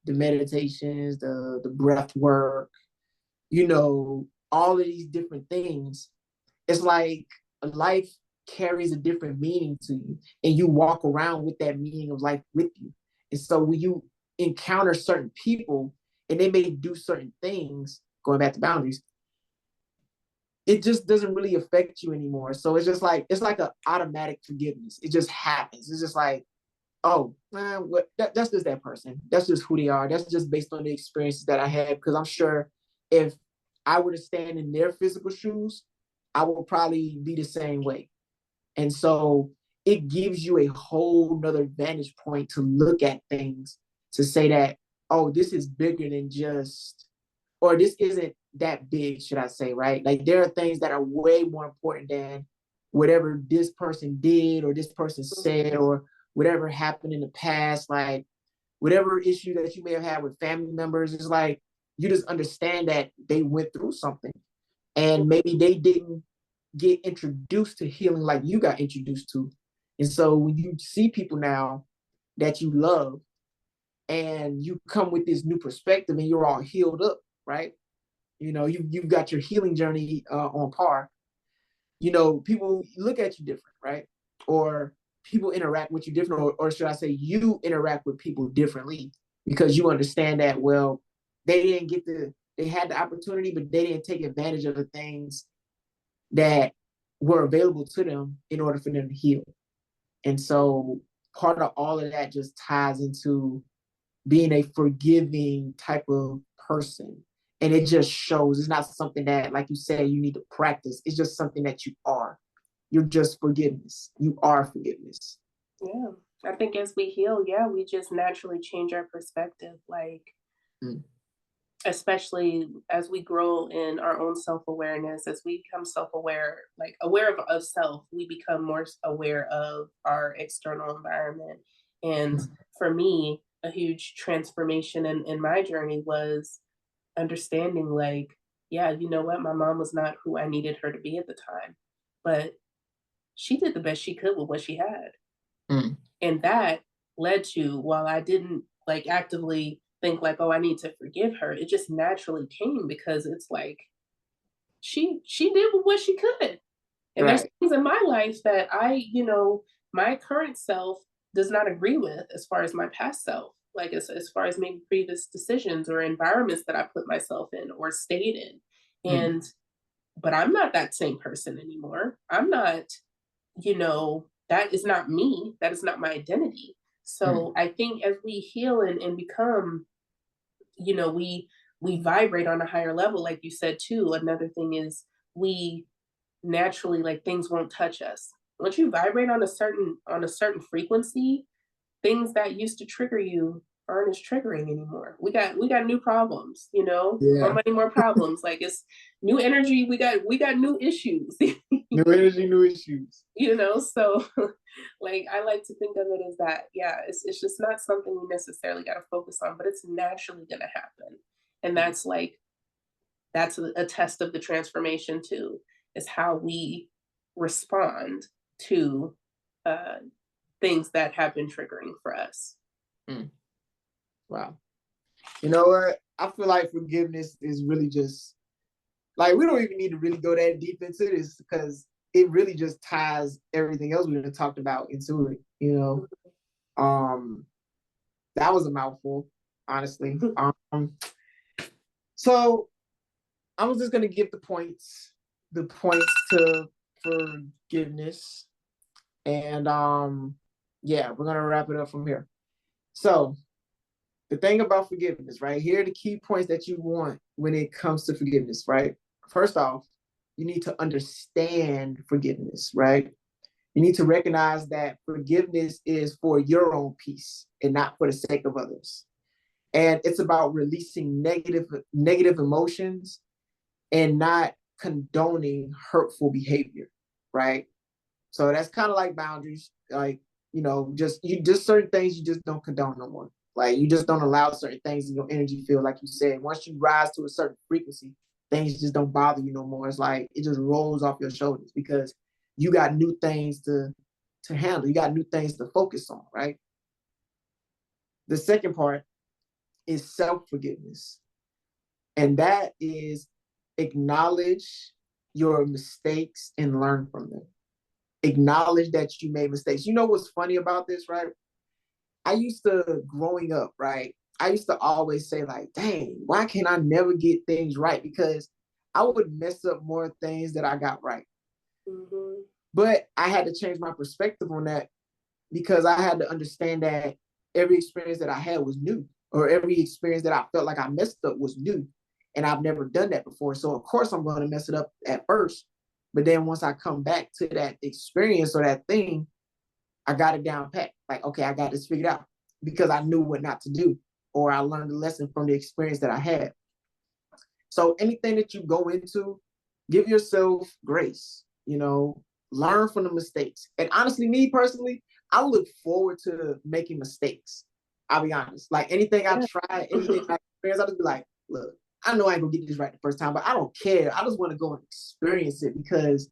the meditations, the breath work, you know, all of these different things, it's like life carries a different meaning to you, and you walk around with that meaning of life with you. And so when you encounter certain people and they may do certain things, going back to boundaries, it just doesn't really affect you anymore. So it's like an automatic forgiveness. It just happens. It's just like, oh man, that's just that person. That's just who they are. That's just based on the experiences that I had. Because I'm sure if I were to stand in their physical shoes, I would probably be the same way. And so it gives you a whole nother vantage point to look at things, to say that, oh, this is bigger than just, or this isn't that big, should I say, right? Like there are things that are way more important than whatever this person did or this person said or whatever happened in the past. Like whatever issue that you may have had with family members, it's like you just understand that they went through something and maybe they didn't get introduced to healing like you got introduced to. And so when you see people now that you love and you come with this new perspective and you're all healed up, right? You know, you've got your healing journey on par. You know, people look at you different, right? Or people interact with you different, or should I say, you interact with people differently because you understand that, well, they had the opportunity, but they didn't take advantage of the things that were available to them in order for them to heal. And so part of all of that just ties into being a forgiving type of person. And it just shows it's not something that, like you said, you need to practice. It's just something that you are. You're just forgiveness. You are forgiveness. Yeah. I think as we heal, yeah, we just naturally change our perspective. Like, especially as we grow in our own self-awareness, as we become self-aware, like aware of self, we become more aware of our external environment. And for me, a huge transformation in my journey was understanding, like, yeah, you know what, my mom was not who I needed her to be at the time, but she did the best she could with what she had. Mm. And that led to, while I didn't like actively think like, oh, I need to forgive her, it just naturally came because it's like she did what she could. And there's Right. things in my life that my current self does not agree with as far as my past self, like as far as maybe previous decisions or environments that I put myself in or stayed in. And but I'm not that same person anymore. I'm not, that is not me. That is not my identity. So I think as we heal and become, we vibrate on a higher level, like you said too. Another thing is we naturally, like, things won't touch us. Once you vibrate on a certain frequency, things that used to trigger you aren't as triggering anymore. We got new problems, Yeah. more money, more problems. Like, it's new energy. We got new issues. New energy, new issues. So like, I like to think of it as that, yeah, it's just not something we necessarily got to focus on, but it's naturally going to happen. And that's a test of the transformation too, is how we respond to uh, things that have been triggering for us. Wow. You know what? I feel like forgiveness is really just like, we don't even need to really go that deep into this because it really just ties everything else we've talked about into it. That was a mouthful, honestly. So I was just gonna give the points to forgiveness, and yeah, we're gonna wrap it up from here. So the thing about forgiveness, right? Here are the key points that you want when it comes to forgiveness, right? First off, you need to understand forgiveness, right? You need to recognize that forgiveness is for your own peace and not for the sake of others. And it's about releasing negative emotions and not condoning hurtful behavior, right? So that's kind of like boundaries, like, just certain things you just don't condone no more. Like, you just don't allow certain things in your energy field, like you said. Once you rise to a certain frequency, things just don't bother you no more. It's like it just rolls off your shoulders because you got new things to handle. You got new things to focus on, right? The second part is self-forgiveness. And that is acknowledge your mistakes and learn from them. Acknowledge that you made mistakes. You know what's funny about this, right? I used to, growing up, right? I used to always say, like, dang, why can't I never get things right? Because I would mess up more things that I got right. Mm-hmm. But I had to change my perspective on that because I had to understand that every experience that I had was new, or every experience that I felt like I messed up was new. And I've never done that before. So of course I'm going to mess it up at first. But then once I come back to that experience or that thing, I got it down pat. Like, okay, I got this figured out because I knew what not to do, or I learned the lesson from the experience that I had. So anything that you go into, give yourself grace, learn from the mistakes. And honestly, me personally, I look forward to making mistakes. I'll be honest. Like anything I try, anything I experience, I'll just be like, look, I know I ain't gonna get this right the first time, but I don't care. I just want to go and experience it because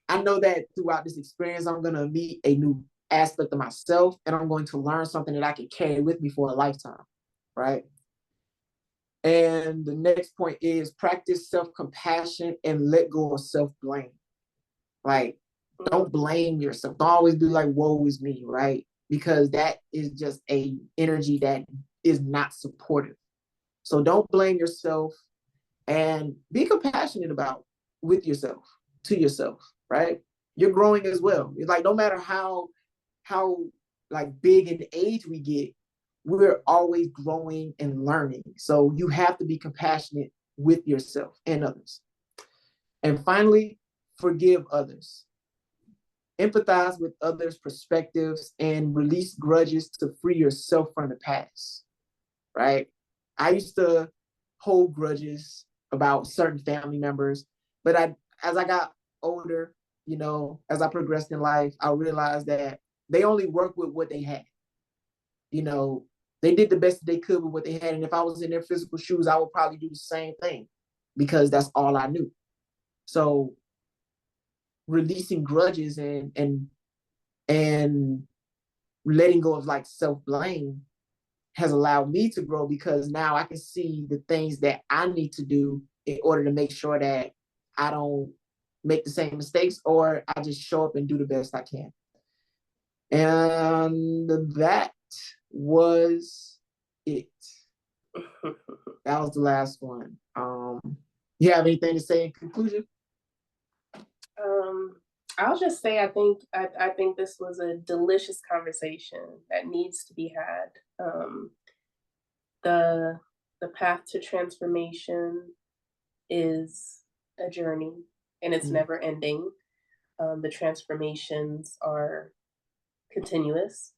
I know that throughout this experience, I'm gonna meet a new aspect of myself and I'm going to learn something that I can carry with me for a lifetime, right? And the next point is practice self-compassion and let go of self-blame. Like, don't blame yourself. Don't always be like, woe is me, right? Because that is just a energy that is not supportive. So don't blame yourself and be compassionate with yourself, to yourself, right? You're growing as well. It's like no matter how like big in age we get, we're always growing and learning. So you have to be compassionate with yourself and others. And finally, forgive others. Empathize with others' perspectives and release grudges to free yourself from the past, right? I used to hold grudges about certain family members, but as I got older, as I progressed in life, I realized that they only worked with what they had. They did the best they could with what they had. And if I was in their physical shoes, I would probably do the same thing because that's all I knew. So releasing grudges and letting go of like self-blame has allowed me to grow because now I can see the things that I need to do in order to make sure that I don't make the same mistakes, or I just show up and do the best I can. And that was it. That was the last one. You have anything to say in conclusion? I'll just say I think this was a delicious conversation that needs to be had. The path to transformation is a journey and it's never ending. The transformations are continuous.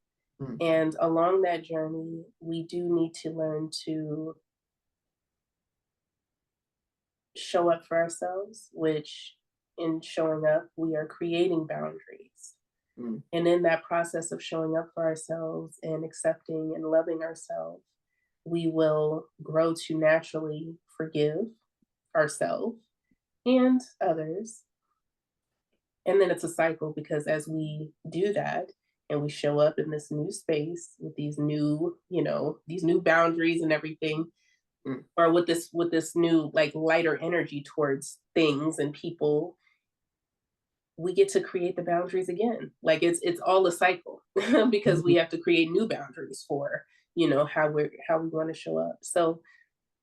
And along that journey, we do need to learn to show up for ourselves, which in showing up, we are creating boundaries. And in that process of showing up for ourselves and accepting and loving ourselves, we will grow to naturally forgive ourselves and others. And then it's a cycle because as we do that and we show up in this new space with these new, these new boundaries and everything, or with this new like lighter energy towards things and people, we get to create the boundaries again. Like it's all a cycle because we have to create new boundaries for, how we want to show up. So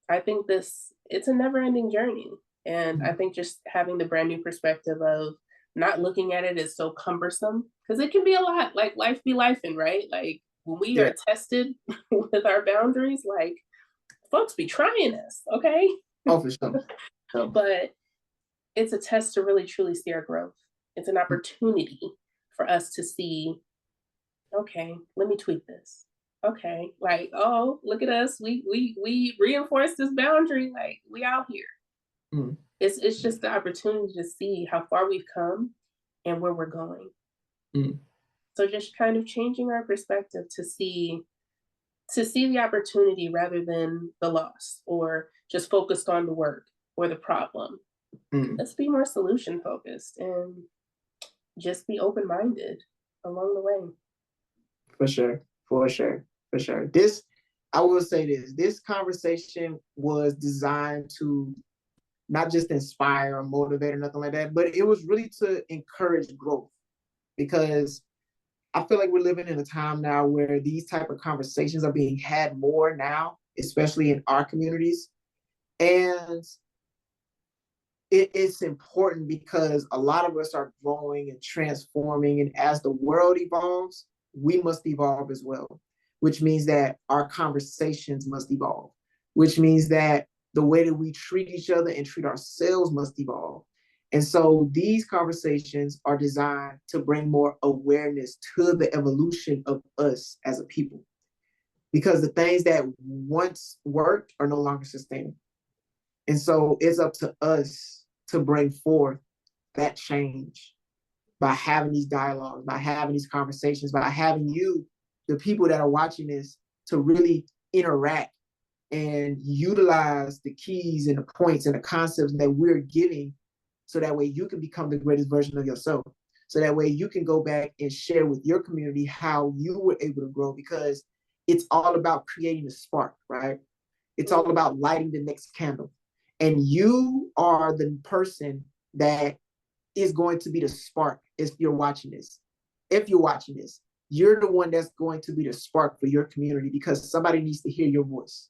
I think it's a never ending journey. And I think just having the brand new perspective of not looking at it as so cumbersome, because it can be a lot, like life be lifing, right? Like when we are tested with our boundaries, like folks be trying us, okay? Oh, for sure. But it's a test to really truly see our growth. It's an opportunity for us to see, okay, let me tweak this. Okay, like, oh, look at us. We reinforce this boundary. Like we out here. It's just the opportunity to see how far we've come and where we're going. So just kind of changing our perspective to see the opportunity rather than the loss, or just focused on the work. or the problem. Mm. Let's be more solution focused and just be open-minded along the way. For sure. I will say this conversation was designed to not just inspire or motivate or nothing like that, but it was really to encourage growth, because I feel like we're living in a time now where these type of conversations are being had more now, especially in our communities. And it's important because a lot of us are growing and transforming. And as the world evolves, we must evolve as well, which means that our conversations must evolve, which means that the way that we treat each other and treat ourselves must evolve. And so these conversations are designed to bring more awareness to the evolution of us as a people, because the things that once worked are no longer sustainable. And so it's up to us to bring forth that change by having these dialogues, by having these conversations, by having you, the people that are watching this, to really interact and utilize the keys and the points and the concepts that we're giving, so that way you can become the greatest version of yourself. So that way you can go back and share with your community how you were able to grow, because it's all about creating a spark, right? It's all about lighting the next candle. And you are the person that is going to be the spark if you're watching this. If you're watching this, you're the one that's going to be the spark for your community, because somebody needs to hear your voice.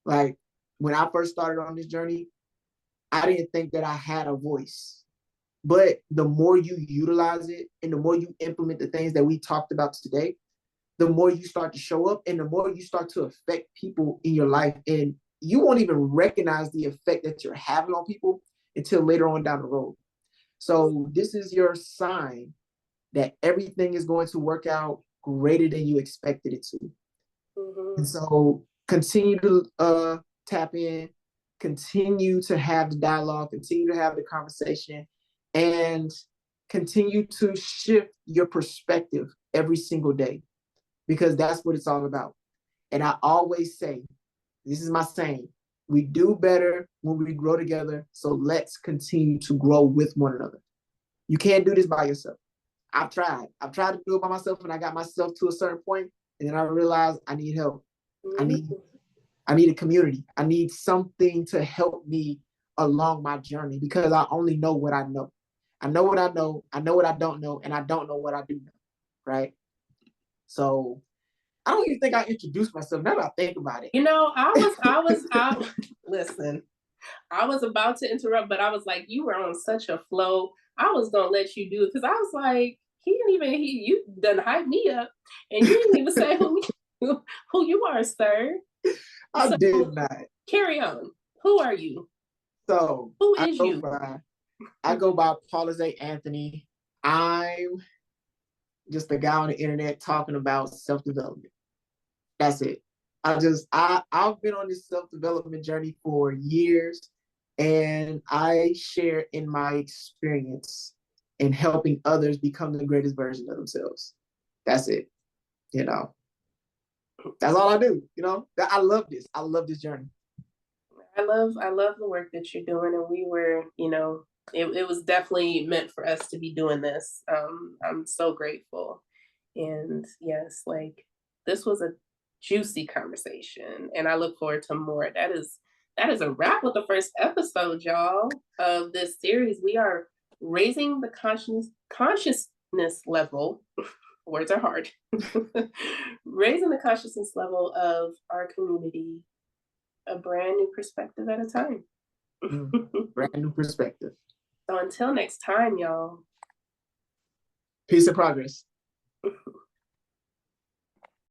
Like, when I first started on this journey, I didn't think that I had a voice. But the more you utilize it and the more you implement the things that we talked about today, the more you start to show up and the more you start to affect people in your life. And you won't even recognize the effect that you're having on people until later on down the road. So this is your sign that everything is going to work out greater than you expected it to. Mm-hmm. And so continue to tap in, continue to have the dialogue, continue to have the conversation, and continue to shift your perspective every single day, because that's what it's all about. And I always say, this is my saying, we do better when we grow together. So let's continue to grow with one another. You can't do this by yourself. I've tried to do it by myself, and I got myself to a certain point, and then I realized I need help. I need a community. I need something to help me along my journey, because I only know what I know. I know what I know. I know what I don't know, and I don't know what I do know. Right? So I don't even think I introduced myself. Now that I think about it. You know, listen, I was about to interrupt, but I was like, you were on such a flow. I was going to let you do it, because I was like, you done hype me up, and you didn't even say who you are, sir. I did not. Carry on. Who are you? So who is you? I go by Paulizé Anthony. I'm just a guy on the internet talking about self-development. That's it. I've been on this self-development journey for years, and I share in my experience in helping others become the greatest version of themselves. That's it. You know, that's all I do. You know, I love this. I love this journey. I love the work that you're doing, and we were, it was definitely meant for us to be doing this. I'm so grateful. And yes, like, this was a juicy conversation, and I look forward to more. That is a wrap with the first episode, y'all, of this series. We are raising the consciousness level. Words are hard. Raising the consciousness level of our community, a brand new perspective at a time. Brand new perspective. So until next time, y'all. Peace and progress.